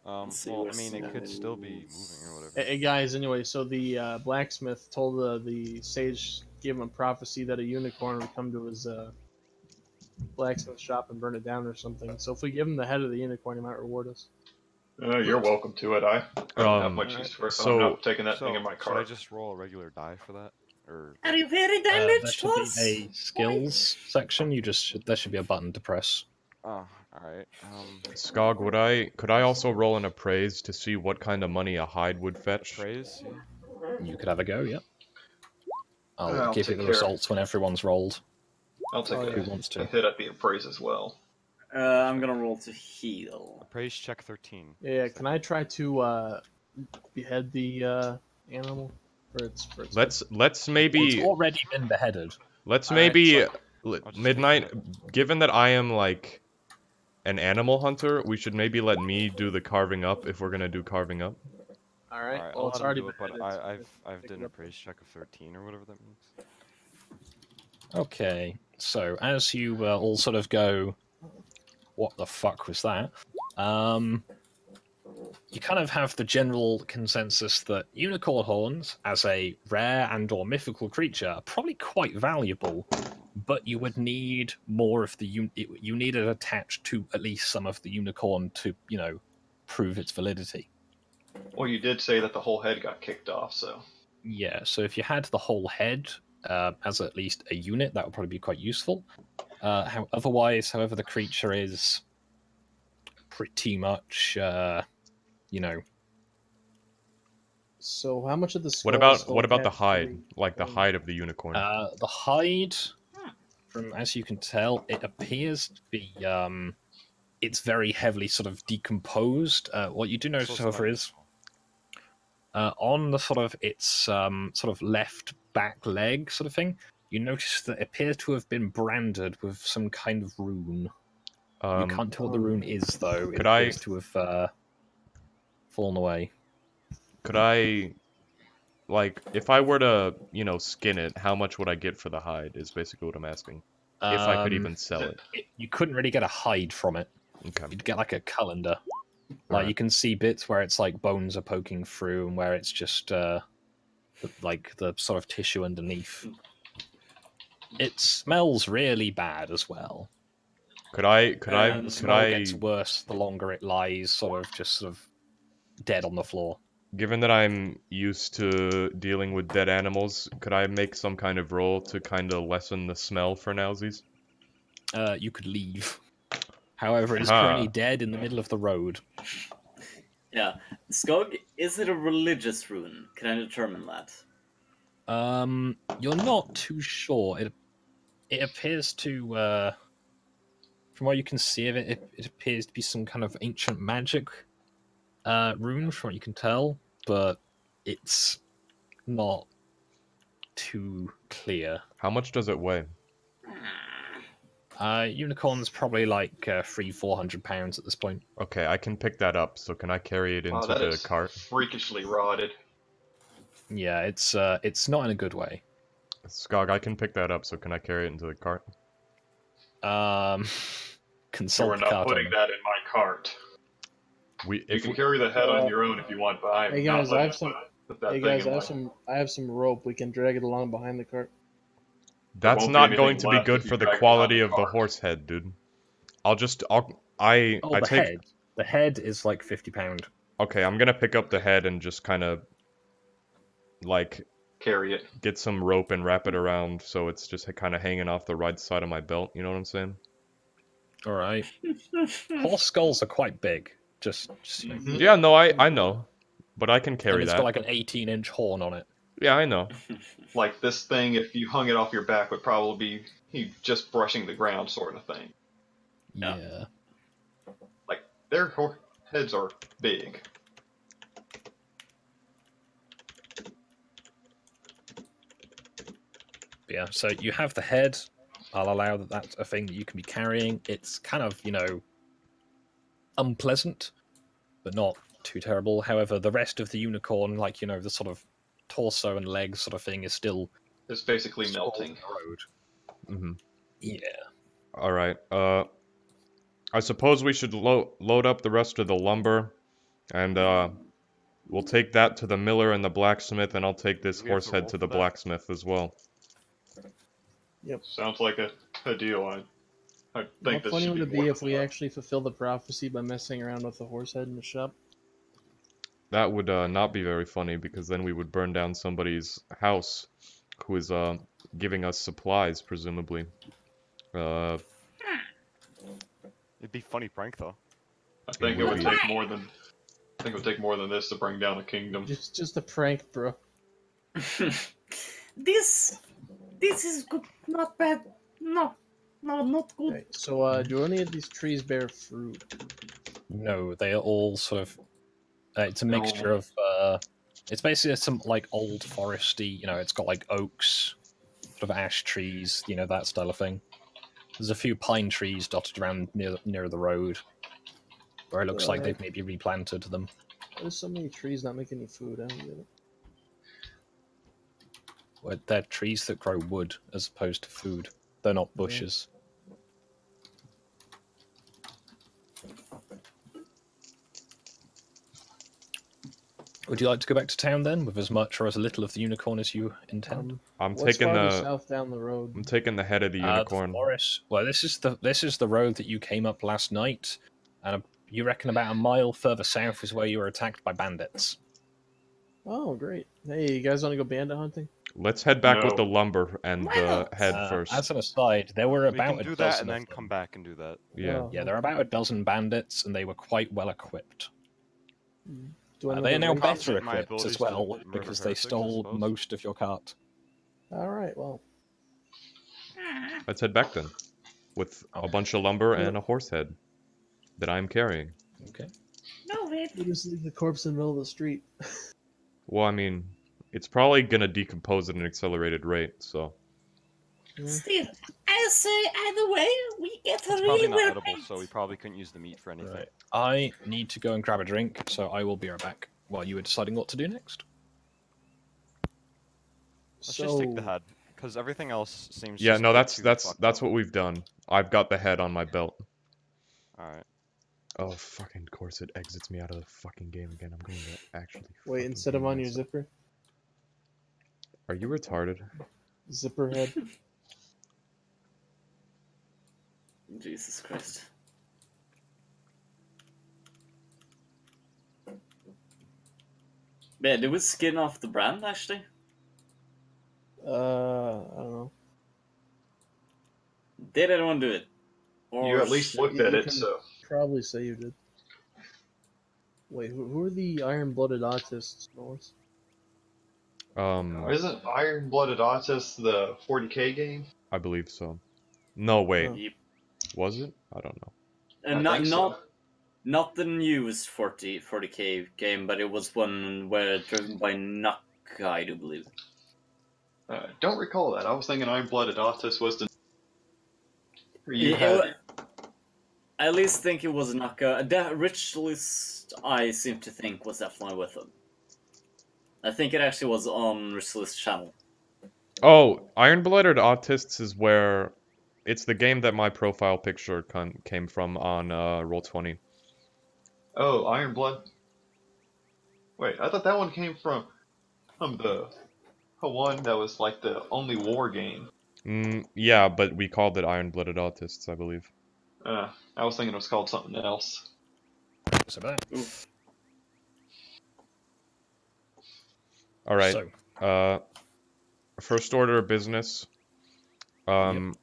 Let's see Well, I what's mean, it could still be those. moving or whatever. Hey guys, anyway, so the blacksmith told the sage, gave him a prophecy that a unicorn would come to his blacksmith shop and burn it down or something. So if we give him the head of the unicorn, he might reward us. You're welcome to it. I don't have much use for it, so I'm not taking that thing in my Should car. I just roll a regular die for that, or Are you very There damaged, should horse? be a skills section. You just there should be a button to press. oh, Alright, Skog, could I also roll an appraise to see what kind of money a hide would fetch? praise, yeah. You could have a go, yeah. I'll I'll give you take the care. results when everyone's rolled. I'll take Oh, a, Who wants a to? hit at the appraise as well. I'm gonna roll to heal. Appraise check 13. Yeah, can I try to behead the animal for its Let's It's maybe already been beheaded. let's Alright, maybe I'll just take Midnight. that. Given that I am like an animal hunter, we should maybe let me do the carving up if we're gonna do carving up. All right. Alright, Well, I'll it's let him already do it, but beheaded, so I've pick done it an up. appraise check of 13 or whatever that means. Okay, so as you all sort of go, what the fuck was that? You kind of have the general consensus that unicorn horns, as a rare and or mythical creature, are probably quite valuable, but you would need more of the you need it attached to at least some of the unicorn to, you know, prove its validity. Well, you did say that the whole head got kicked off, so Yeah, so if you had the whole head as at least a unit, that would probably be quite useful. Otherwise, however, the creature is pretty much, you know. So how much of the skull? What about the hide? Like the hide of the unicorn? The hide, from as you can tell, it appears to be it's very heavily sort of decomposed. What you do So notice, it's however, not is on the sort of its sort of left back leg sort of thing, you notice that it appears to have been branded with some kind of rune. You can't tell what the rune is, though. It Could I- appears to have fallen away. Could I, like, if I were to, you know, skin it, how much would I get for the hide? Is basically what I'm asking. If I could even sell it. You couldn't really get a hide from it. Okay. You'd get like a calendar. Like Alright. you can see bits where it's like bones are poking through, and where it's just like the sort of tissue underneath. It smells really bad as well. The smell gets worse the longer it lies, sort of dead on the floor. Given that I'm used to dealing with dead animals, could I make some kind of roll to kind of lessen the smell for nowsies? You could leave. However, it is Huh. currently dead in the middle of the road. Yeah. Skog, is it a religious rune? Can I determine that? You're not too sure. It appears to, from what you can see of it, it appears to be some kind of ancient magic rune, from what you can tell, but it's not too clear. How much does it weigh? Unicorn's probably like 300-400 pounds at this point. Okay, I can pick that up, so can I carry it wow, into that the is cart? freakishly rotted. Yeah, it's not in a good way. Skog, I can pick that up, so can I carry it into the cart? So Consult we're the not cart putting owner. that in my cart. You If can we, carry the head on your own if you want, but I'm Hey not guys, I letting have some. put that Hey thing guys, in I have some rope. We can drag it along behind the cart. that's won't be not anything going to be left good if you for the drag it quality behind of the the cart. horse head, dude. I Oh, the take. head. The head is like £50. Okay, I'm gonna pick up the head and just kind of like Carry it. get some rope and wrap it around so it's just kind of hanging off the right side of my belt. You know what I'm saying? All right. Horse skulls are quite big. Just you know. Mhm. Yeah, no, I know, but I can And carry it's that. got like an 18-inch horn on it. Yeah, I know. Like this thing, if you hung it off your back, would probably be just brushing the ground, sort of thing. Yeah. Yeah. Their heads are big. Yeah. So you have the head. I'll allow that that's a thing that you can be carrying. It's kind of, you know, unpleasant, but not too terrible. However, the rest of the unicorn, like, you know, the sort of torso and legs sort of thing, is still It's basically sprawled melting. on the road. Mm-hmm. Yeah. All right. I suppose we should load up the rest of the lumber, and we'll take that to the miller and the blacksmith, and I'll take this Do we have horse to head roll to for the that? blacksmith as well. Sounds like a deal. I How think this funny should would it be be if we worthwhile. actually fulfill the prophecy by messing around with the horse head in the shop? That would not be very funny because then we would burn down somebody's house who is giving us supplies, presumably. It'd be a funny prank though. I think it would would be. take more than. I think it would take more than this to bring down a kingdom. Just a prank, bro. This is good. Not bad. No, not good. Okay, so do any of these trees bear fruit? No, they are all sort of. It's a mixture of. It's basically some like old foresty. You know, it's got like oaks, sort of ash trees. You know, that style of thing. There's a few pine trees dotted around near the road, where it looks like they've maybe replanted them. There's so many trees not making any food. I don't get it. Well, they're trees that grow wood as opposed to food. They're not bushes. Would you like to go back to town then, with as much or as little of the unicorn as you intend? I'm What's taking farther the south down the road? I'm taking the head of the The unicorn. forest. Well, this is the road that you came up last night, and you reckon about a mile further south is where you were attacked by bandits. Oh, great. Hey, you guys want to go bandit hunting? Let's head back No. with the lumber and Why the not? head first. As an aside, there were We about can a do dozen that and of then them. come back and do that. Yeah. Oh, Yeah, there are about a dozen bandits, and they were quite well equipped. do I know They are the now range? better My equipped abilities as to well, murder because they heretics, I stole suppose. most of your cart. All right, well. Let's head back then, with a bunch of lumber and a horse head that I'm carrying. Okay. No, wait. We'll just leave the corpse in the middle of the street. Well, I mean, it's probably gonna decompose at an accelerated rate, so. Yeah. Still, I say either way, we get a It's really probably not well edible, paid. so we probably couldn't use the meat for anything. Right. I need to go and grab a drink, so I will be right back while you were deciding what to do next. Let's just take the head, because everything else seems. Yeah, just no, way that's too that's fucked that's up. what we've done. I've got the head on my belt. All right. Oh, fucking course it exits me out of the fucking game again. I'm going to actually. Wait, fucking instead of hang on your myself. zipper? Are you retarded? Zipper head. Jesus Christ. Yeah, did we skin off the brand actually? I don't know. Did anyone do it? Or You at least looked you at it, can- so. Probably say you did. Wait, who are the iron-blooded autists, Norris? Isn't Iron Blooded Autist the 40k game? I believe so. No, wait. Oh. Yep. Was it? I don't know. I Not think so. not the newest 40k game, but it was one where driven by Nuck, I do believe. Don't recall that. I was thinking Iron Blooded Autist was the. You Yeah, had. I at least think it was Nuck. The Ritualist, I seem to think, was definitely with them. I think it actually was on Ritualist channel. Oh, Iron-Blooded Autists is where. It's the game that my profile picture came from on Roll20. Oh, Iron Blood. Wait, I thought that one came from the one that was like the only war game. Yeah, but we called it Iron-Blooded Autists, I believe. I was thinking it was called something else. So that. All right. So, First order of business. I'm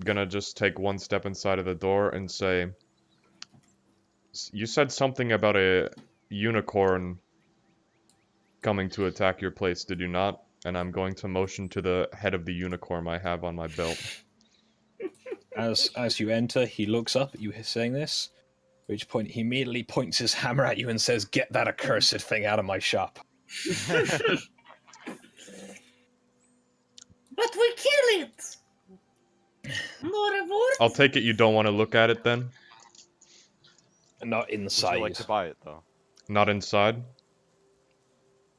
gonna just take one step inside of the door and say, you said something about a unicorn coming to attack your place, did you not? And I'm going to motion to the head of the unicorn I have on my belt. as you enter, he looks up at you saying this, at which point he immediately points his hammer at you and says, "Get that accursed thing out of my shop." But we kill it. No reward. I'll take it you don't want to look at it then? Not Would inside. you like to buy it though? Not inside?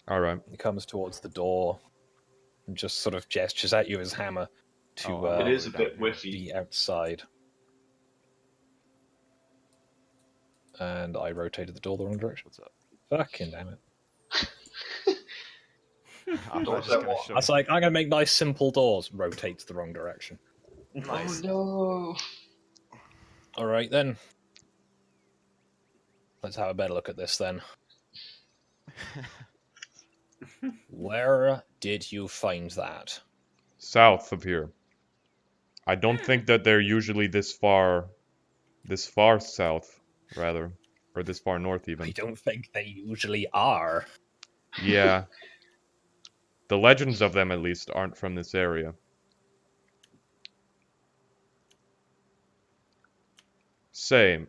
Alright. He comes towards the door and just sort of gestures at you his hammer to Oh, It is a down bit here. whiffy. be outside. And I rotated the door the wrong direction. What's up? Fucking damn it. I'm Don't just that gonna walk. show I was like, I'm gonna make nice simple doors. Rotates the wrong direction. Nice. Oh Alright then. Let's have a better look at this then. Where did you find that? South of here. I don't think that they're usually this far south, rather, or this far north I even. don't think they usually are. Yeah. The legends of them, at least, aren't from this area. Say,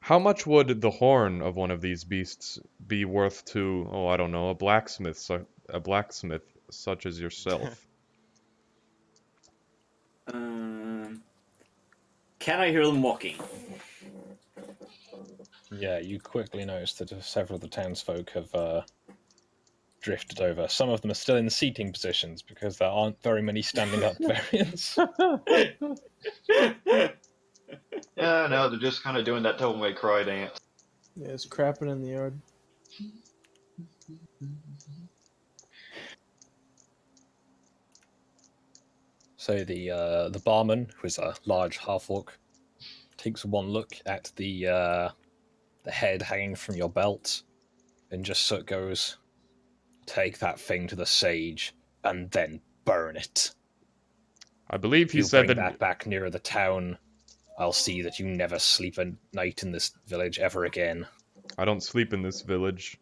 how much would the horn of one of these beasts be worth to, oh, I don't know, a blacksmith such as yourself? Can I hear them walking? Yeah, you quickly notice that several of the townsfolk have drifted over. Some of them are still in seating positions because there aren't very many standing up variants. Yeah, no, they're just kind of doing that Devil May Cry dance. Yeah, it's crapping in the yard. So the barman, who is a large half-orc, takes one look at the head hanging from your belt, and just sort of goes, "Take that thing to the sage, and then burn it. I believe If he you said bring that. that back nearer the town, I'll see that you never sleep a night in this village ever again." I don't sleep in this village.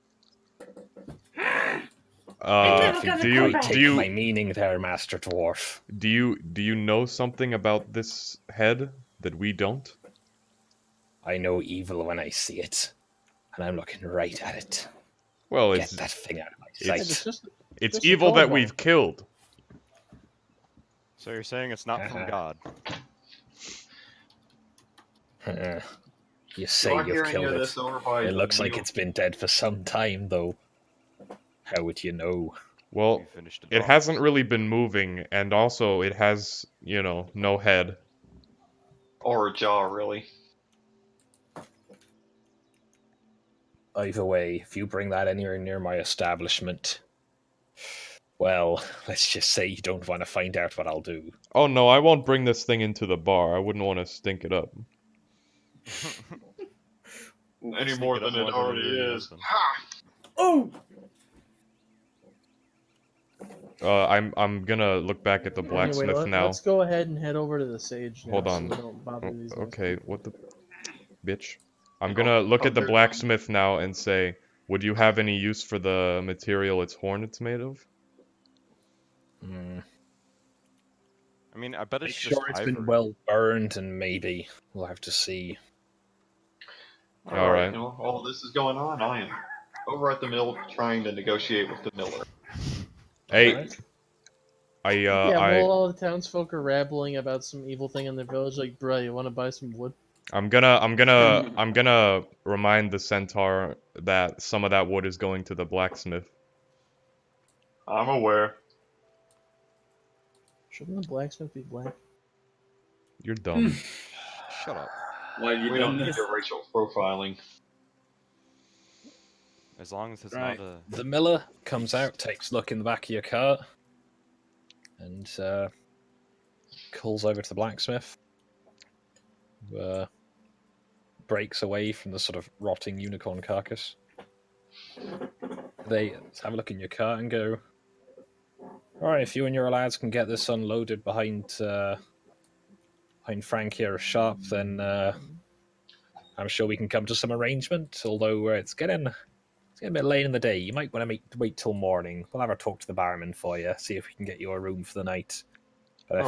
I'm never gonna Do come you back. do Take you my meaning there, Master Dwarf. do you know something about this head that we don't? I know evil when I see it, and I'm looking right at it. Well, Get that thing out of my Yeah, it's- sight. it's just a evil that collarbone. we've killed. So you're saying it's not from God? You You say are you've hearing killed it. this over by It looks like Neil. it's been dead for some time, though. How would you know? Well, You finished it off. hasn't really been moving, and also it has, you know, no head. Or a jaw, really. Either way, if you bring that anywhere near my establishment, well, let's just say you don't want to find out what I'll do. Oh no, I won't bring this thing into the bar. I wouldn't want to stink it up. Any Sneak more it up than it more already really is. then. Ha! Oh! I'm gonna look back at the blacksmith Anyway, now. let's go ahead and head over to the sage now. Hold so on. we don't bother these nice Okay, people. what the bitch? I'm Oh, gonna look oh, at the they're- blacksmith now and say, would you have any use for the material its horn it's made of? Hmm. I mean, I bet Make it's sure just it's ivory. been well burned, and maybe we'll have to see. Alright. You know, while this is going on, I am over at the mill trying to negotiate with the miller. Hey, Alright. Yeah, I well, all the townsfolk are rabbling about some evil thing in their village. Like, bruh, you want to buy some wood? I'm gonna remind the centaur that some of that wood is going to the blacksmith. I'm aware. Shouldn't the blacksmith be black? You're dumb. Shut up. Why have you We done don't need this? your racial profiling. As long as it's Right. not a. The miller comes out, takes a look in the back of your cart, and calls over to the blacksmith. Breaks away from the sort of rotting unicorn carcass. They have a look in your cart and go, "Alright, if you and your lads can get this unloaded behind Frank here's shop, then I'm sure we can come to some arrangement. Although it's getting a bit late in the day. You might want to wait till morning. We'll have a talk to the barman for you, see if we can get you a room for the night. But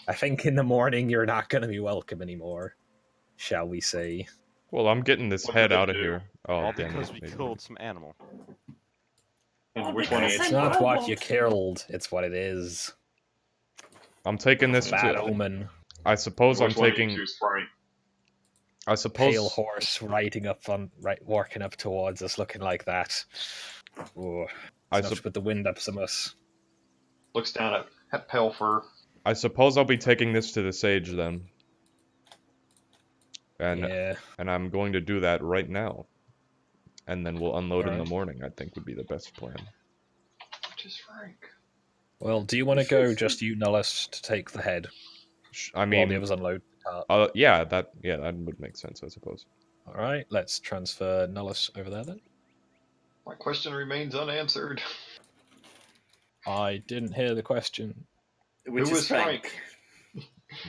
I think in the morning you're not going to be welcome anymore, shall we say?" Well, I'm getting this What head did they out of do? here. Oh, All damn because it. we maybe. killed some animal. And Oh, which one because is It's I'm not what cobalt. you killed; it's what it is. I'm taking this Bad to. omen. I suppose I'm which one do you taking. choose, Frank? I Pale suppose. horse walking up towards us, looking like that. Oh, I it's enough sup- to put the wind up some of us. Looks down at Pelfer. I suppose I'll be taking this to the sage then. And Yeah. and I'm going to do that right now. And then we'll unload in the Alright. morning, I think would be the best plan. Which is Frank? Well, do you want to go just you, Nullus, to take the head I while the mean, others unload the cart? yeah, that would make sense, I suppose. Alright, let's transfer Nullus over there then. My question remains unanswered. I didn't hear the question. Which Who is was Frank?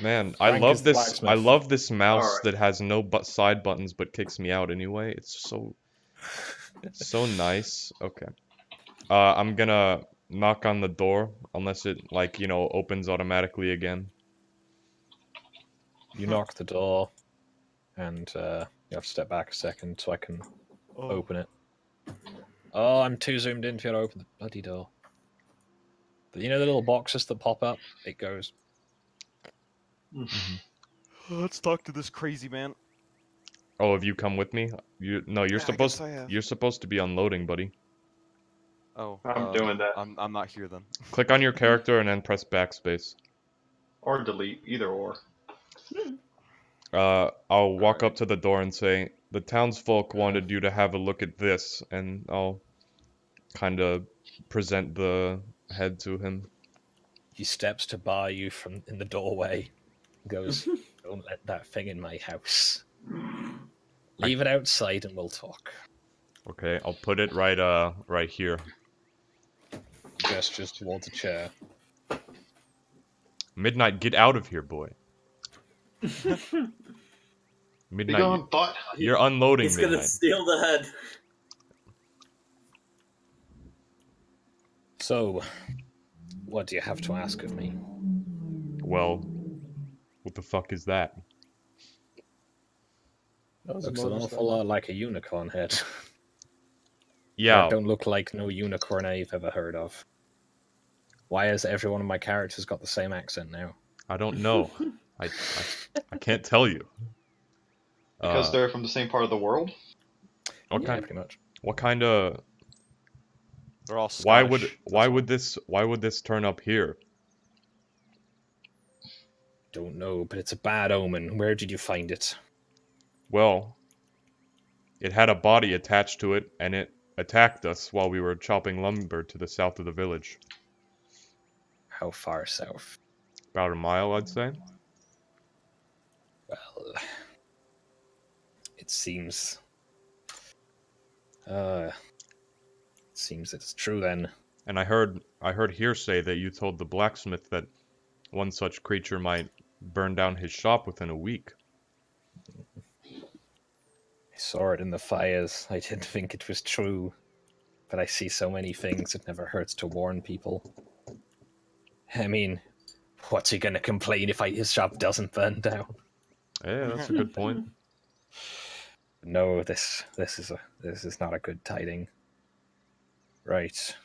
Man, Frank is the I blacksmith. love this mouse Alright. that has no side buttons but kicks me out anyway. It's so nice. Okay. I'm gonna knock on the door unless it like, you know, opens automatically again. You knock the door, and you have to step back a second so I can open it. Oh, I'm too zoomed in to be able to open the bloody door. But you know the little boxes that pop up? It goes. Let's talk to this crazy man. Oh, have you come with me? You're Yeah, I guess supposed I have. you're supposed to be unloading, buddy. Oh, I'm doing that. I'm not here then. Click on your character and then press backspace. Or delete, either or. I'll walk up to the door and say, the townsfolk wanted you to have a look at this, and I'll kind of present the head to him. He steps to bar you from in the doorway. Goes, don't let that thing in my house. Leave it outside and we'll talk. Okay, I'll put it right here. Gestures towards a chair. Midnight, get out of here, boy. Be Midnight, gone, thought. you're unloading He's gonna Midnight. steal the head. So, what do you have to ask of me? Well, what the fuck is that? That was a Looks an motorcycle. awful lot like a unicorn head. Yeah, That don't look like no unicorn I've ever heard of. Why has every one of my characters got the same accent now? I don't know. I can't tell you. Because they're from the same part of the world? What Yeah, kind? pretty much. What kind of? They're all Why Scottish. would this turn up here? Don't know, but it's a bad omen. Where did you find it? Well, it had a body attached to it, and it attacked us while we were chopping lumber to the south of the village. How far south? About a mile, I'd say. Well, it seems. It seems it's true then. And I heard hearsay that you told the blacksmith that one such creature might burn down his shop within a week. I saw it in the fires. I didn't think it was true. But I see so many things, it never hurts to warn people. I mean, what's he gonna complain if his shop doesn't burn down? Yeah, that's a good point. No, this is not a good tiding. Right.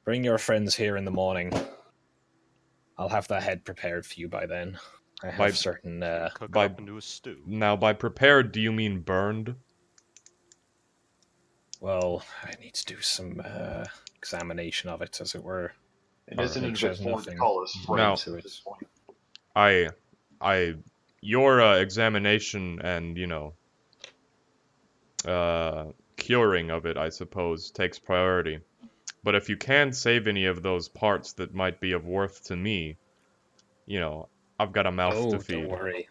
Bring your friends here in the morning. I'll have the head prepared for you by then. I have By- certain Cook by- it up into a stew. Now, by prepared, do you mean burned? well, I need to do some examination of it, as it were. It isn't Make a sure bit there's forward to nothing call us Now- friends at this point. Your examination and, you know, curing of it, I suppose, takes priority. But if you can save any of those parts that might be of worth to me, you know, I've got a mouth to feed. Don't worry.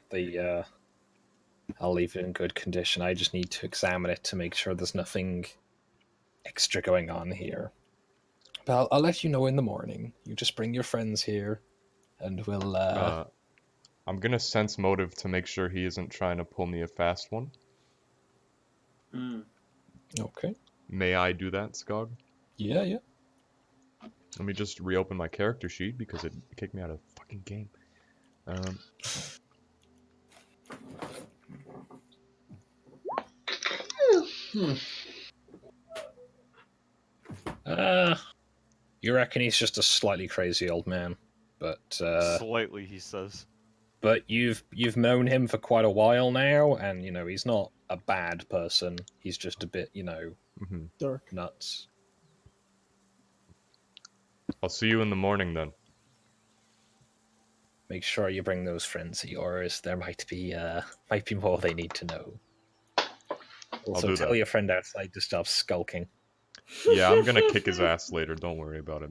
I'll leave it in good condition. I just need to examine it to make sure there's nothing extra going on here. But I'll let you know in the morning. You just bring your friends here, and we'll. I'm gonna sense motive to make sure he isn't trying to pull me a fast one. Okay. May I do that, Skog? Yeah. Let me just reopen my character sheet because it kicked me out of the fucking game. You reckon he's just a slightly crazy old man, but Slightly, he says. you've known him for quite a while now, and you know he's not a bad person. He's just a bit, Mhm. Dark. nuts. I'll see you in the morning then. Make sure you bring those friends of yours. There might be more they need to know. Also, do tell that. your friend outside to stop skulking. Yeah, I'm gonna kick his ass later. Don't worry about it.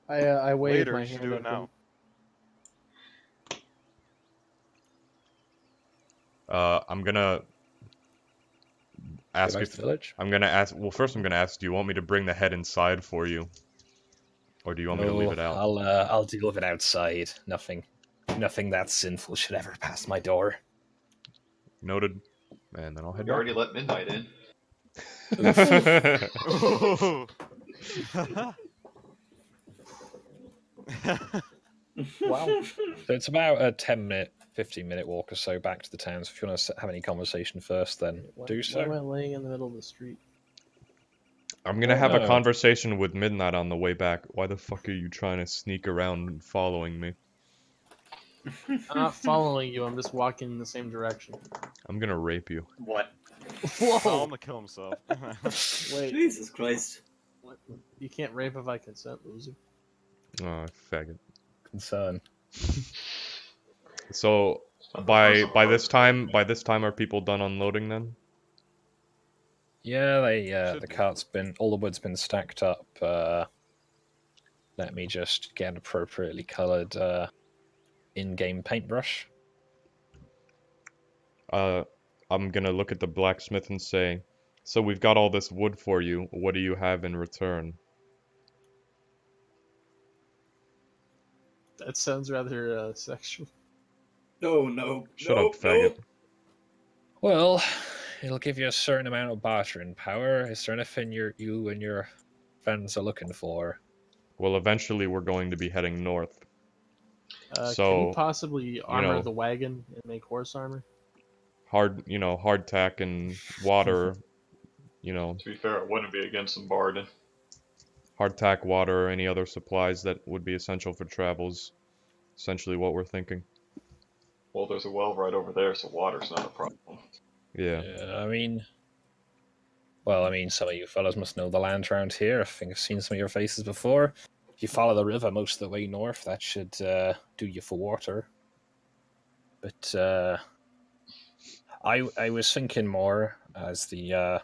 I waved Later, my you should hand do at it now. I'm gonna ask Go back if to the village. I'm gonna ask. Well, first I'm gonna ask. Do you want me to bring the head inside for you? Or do you want me to leave it out? I'll deal with it outside. Nothing that sinful should ever pass my door. Noted. And then I'll head You back. already let midnight in. Wow. So it's about a 10-minute, 15-minute walk or so back to the town. So if you want to have any conversation first, then do so. Why am I laying in the middle of the street? I'm gonna have a no. conversation with Midnight on the way back. Why the fuck are you trying to sneak around and following me? I'm not following you. I'm just walking in the same direction. I'm gonna rape you. What? Oh, I'm Whoa! gonna kill himself. Wait, Jesus Christ. what? You can't rape if I consent, loser. Oh, faggot. Concern. So by this time are people done unloading then? Yeah, Should the be. cart's been, all the wood's been stacked up. Let me just get an appropriately coloured in-game paintbrush. I'm gonna look at the blacksmith and say, so we've got all this wood for you. What do you have in return? That sounds rather sexual. No, no. Shut no, up, faggot. Well, it'll give you a certain amount of bartering power. Is there anything you and your friends are looking for? Well, eventually we're going to be heading north. Can So, you possibly armor know- the wagon and make horse armor? Hardtack and water, To be fair, I wouldn't be against some barding. hardtack, water, or any other supplies that would be essential for travels. Essentially what we're thinking. Well, there's a well right over there, so water's not a problem. Yeah. I mean, some of you fellas must know the land around here. I think I've seen some of your faces before. If you follow the river most of the way north, that should do you for water. But I was thinking more as the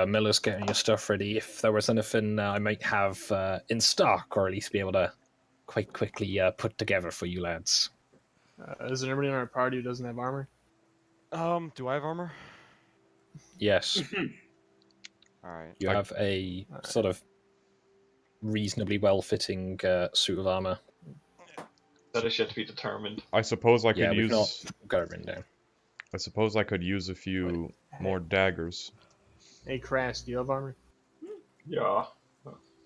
miller's getting your stuff ready. If there was anything I might have in stock, or at least be able to quite quickly put together for you lads. Is there anybody in our party who doesn't have armor? Do I have armor? Yes, Alright. you have a sort of reasonably well-fitting suit of armor. That is yet to be determined. I suppose I could Yeah, we've use not got it written down. I suppose I could use a few more daggers. Hey, Crass, do you have armor? Yeah,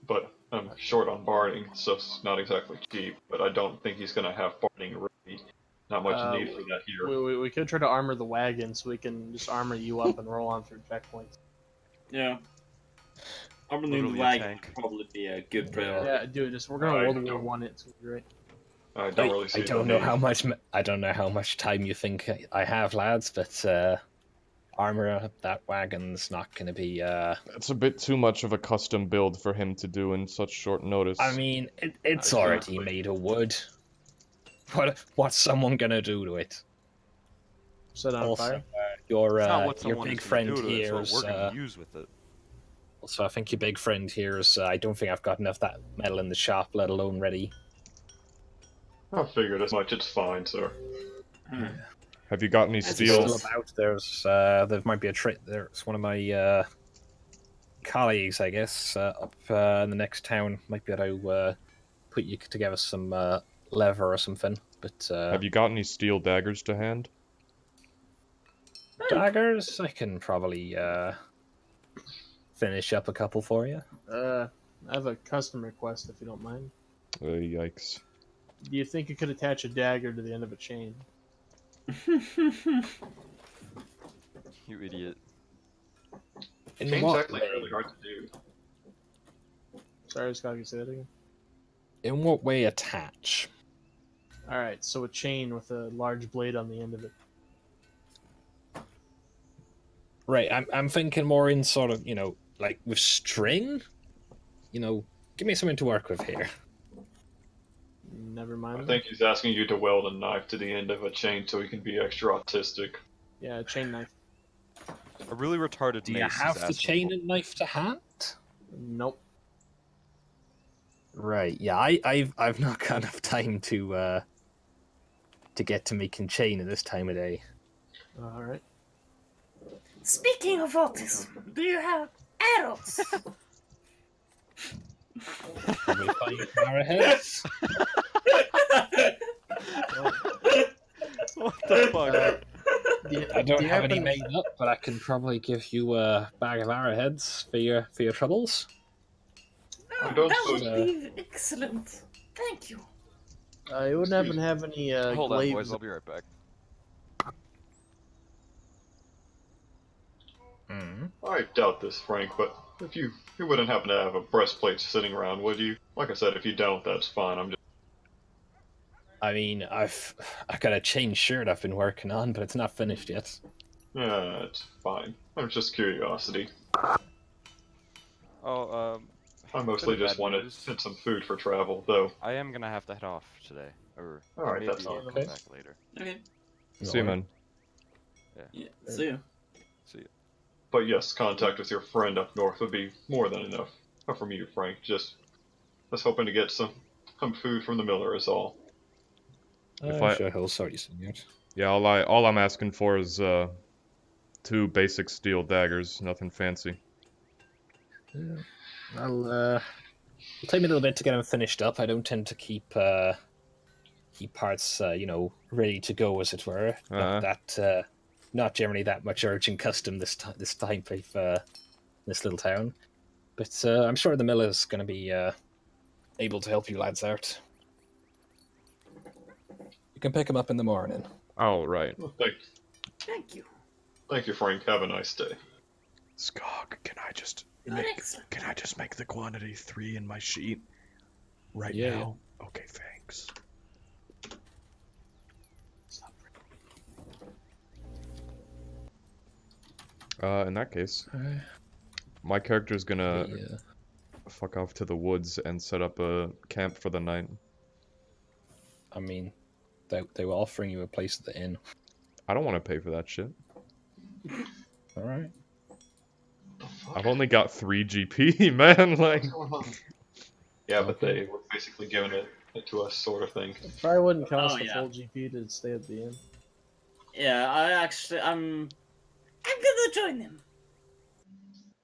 but I'm short on barding, so it's not exactly cheap. But I don't think he's gonna have barding ready. Not much need for that here. We could try to armor the wagon so we can just armor you up and roll on through checkpoints. Yeah. Armor the Literally a wagon tank. would probably be a good priority. Yeah, dude, we're gonna I World War don't- One it. It's gonna be great. I don't really see I the don't know need. how much time you think I have, lads, but armor that wagon's not going to be. It's a bit too much of a custom build for him to do in such short notice. I mean, it's Exactly. already made of wood. What's someone gonna do to it? Set it on Also, fire. your It's not what your someone big is gonna friend do to it, it's here what is. we're gonna use with it. Also, I think your big friend here is. I don't think I've got enough that metal in the shop, let alone ready. I figured as much. It's fine, sir. Have you got any That's steel? Still about. There might be a trick. There's one of my colleagues, I guess, up in the next town. Might be able to put you together some leather or something. But Have you got any steel daggers to hand? daggers, I can probably finish up a couple for you. I have a custom request if you don't mind. Yikes. Do you think you could attach a dagger to the end of a chain? You idiot. In Chain's what actually way? really hard to do. Sorry, Scott, can you say that again? In what way attach? Alright, so a chain with a large blade on the end of it. Right, I'm thinking more in sort of, like with string. Give me something to work with here. Never mind. I think he's asking you to weld a knife to the end of a chain so he can be extra autistic. Yeah, a chain knife. A really retarded Do you mace have is the asking chain for- and knife to hand? Nope. Right, yeah, I've not got enough time to get to making chain at this time of day. Alright. Speaking of autism, do you have arrows? Probably 5 arrowheads. What the fuck? I don't do you have any happen- made up, but I can probably give you a bag of arrowheads for your troubles. I Oh, don't that suppose- would be excellent. Thank you. You wouldn't happen to have any Hold on, boys. glaives? I'll be right back. I doubt this, Frank, but if you wouldn't happen to have a breastplate sitting around, would you? Like I said, if you don't, that's fine. I'm just I mean, I got a chain shirt I've been working on, but it's not finished yet. it's fine. I'm just curiosity. Oh, I mostly bit of just bad wanted news. some food for travel, though. I am gonna have to head off today, or Alright, maybe that's I'll fine. come Okay. back later. Okay. See you, man. Yeah. See you. See you. But yes, contact with your friend up north would be more than enough. Not from you, Frank. Just hoping to get some food from the miller is all. If I'm I- sure he'll sort you something out. Yeah, all I'm asking for is 2 basic steel daggers, nothing fancy. Yeah. It'll take me a little bit to get them finished up. I don't tend to keep parts, ready to go, as it were. Not generally that much urgent custom this type of this little town. But I'm sure the miller's going to be able to help you lads out. You can pick them up in the morning. Oh, right. Well, Thank you. thank you, Frank. Have a nice day. Skog, can I just Oh, excellent. make the quantity 3 in my sheet right Yeah, now? Okay, thanks. In that case, my character's gonna fuck off to the woods and set up a camp for the night. I mean, they were offering you a place at the inn. I don't want to pay for that shit. All right. I've only got 3 GP, man. Like, Yeah, but they were basically giving it to us, sort of thing. It probably wouldn't cost Oh, the yeah. full GP to stay at the inn. Yeah, I'm I'm gonna join them.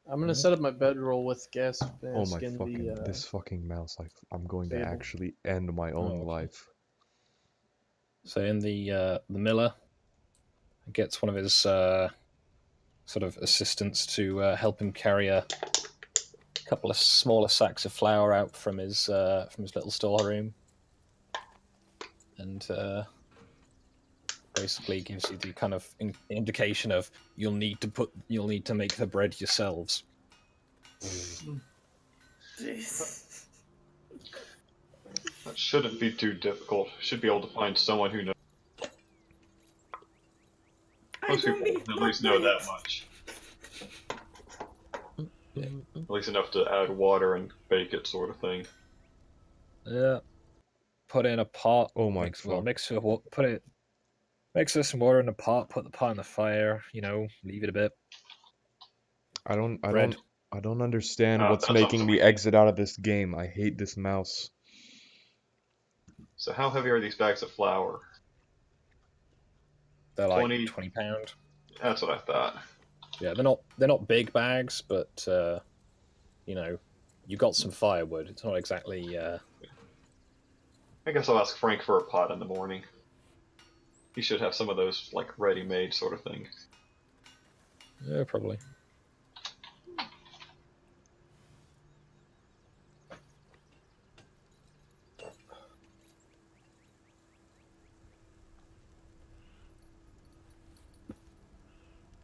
I'm gonna set up my bedroll with gas oh my mask in fucking, the. this fucking mouse. I'm going to table. actually end my own Oh. life. So in the miller gets one of his sort of assistants to help him carry a couple of smaller sacks of flour out from his little storeroom, and basically gives you the kind of indication of you'll need to make the bread yourselves. Jeez. That shouldn't be too difficult. Should be able to find someone who knows. I Most don't people need at least know that bread. much. At least enough to add water and bake it, sort of thing. Yeah. Put in a pot. Oh my mix, well, fuck. mix with what? Put it. Mix this some water in a pot. Put the pot on the fire. Leave it a bit. I don't Bread. understand what's that's making awesome. me exit out of this game. I hate this mouse. So how heavy are these bags of flour? They're like 20. 20 pound. That's what I thought. Yeah, they're not big bags, but you got some firewood. It's not exactly. I guess I'll ask Frank for a pot in the morning. He should have some of those, like, ready-made sort of thing. Yeah, probably.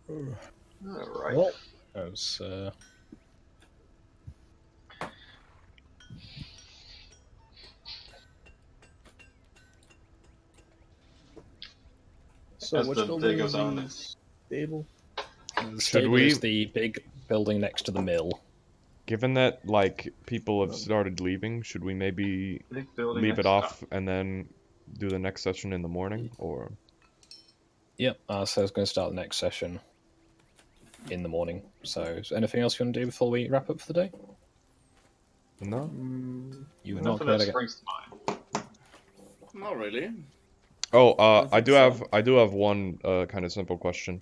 Alright. Well, that was. So As which the day building goes is on. the stable? The stable we- is the big building next to the mill. Given that, like, people have started leaving, should we maybe Big building leave it next- off and then do the next session in the morning? Or Yep. So I was going to start the next session in the morning. So, is there anything else you want to do before we wrap up for the day? no? You would Nothing not that get springs to mind. not really. Oh, I think do so. have one kind of simple question.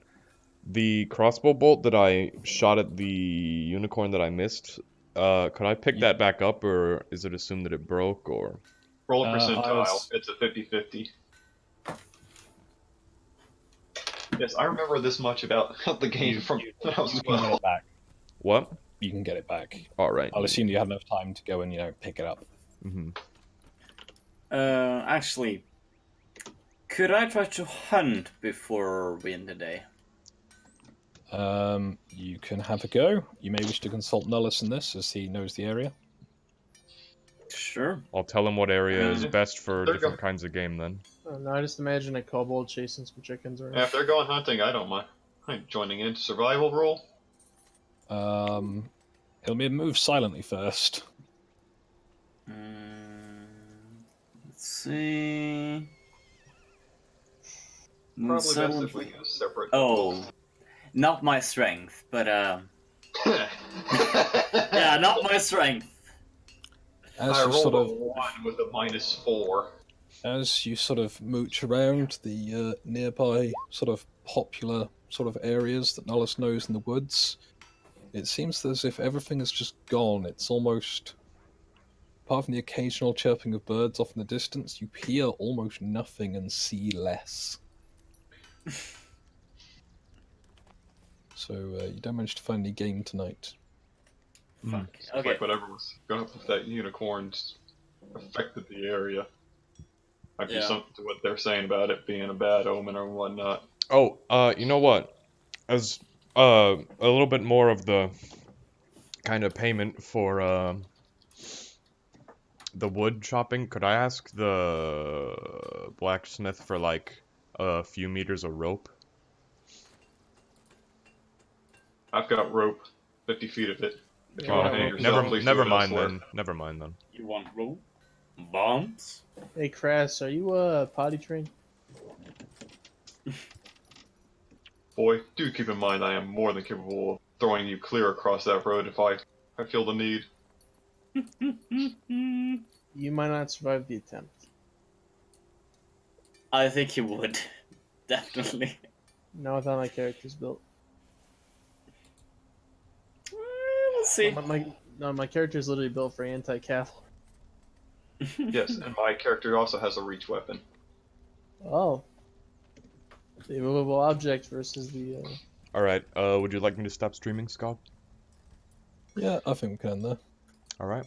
The crossbow bolt that I shot at the unicorn that I missed, Could I pick that back up, or is it assumed that it broke, or? Roll a I percentile. was- It's a 50-50. Yes, I remember this much about the game from when I was You can get 12. it back. What? You can get it back. All right. I'll assume you have enough time to go and pick it up. Mm-hmm. Actually, could I try to hunt before we end the day? You can have a go. You may wish to consult Nullus in this, as he knows the area. Sure. I'll tell him what area is Yeah. best for There you different go. kinds of game then. No, I just imagine a kobold chasing some chickens around. If they're going hunting, I don't mind. I'm joining in. Survival roll? He'll move silently first. Let's see. Move Probably best if silently. we go separate. Oh, not my strength, but yeah, yeah, not my strength. As I you rolled sort a of 1 with a -4. As you sort of mooch around the nearby sort of popular sort of areas that Nullus knows in the woods, it seems as if everything is just gone. It's almost, apart from the occasional chirping of birds off in the distance, you hear almost nothing and see less. So you don't manage to find any game tonight. Fuck. It's Okay. like whatever was going up with that unicorn just affected the area. Might be Yeah. something to what they're saying about it being a bad omen or whatnot. Oh, you know what? As a little bit more of the kind of payment for the wood chopping, could I ask the blacksmith for like a few meters of rope? I've got rope, 50 feet of it. If you Oh, want to hang yourself, please never do it mind elsewhere. then. Never mind then. You want rope? Bombs? Hey, Crass, are you potty trained? Boy, do keep in mind I am more than capable of throwing you clear across that road if I feel the need. You might not survive the attempt. I think you would. Definitely. Not with how my character's built. We'll see. My character's literally built for anti-cavalry. Yes, and my character also has a reach weapon. Oh. The immovable object versus the. All right. Would you like me to stop streaming, Scott? Yeah, I think we can end there. All right.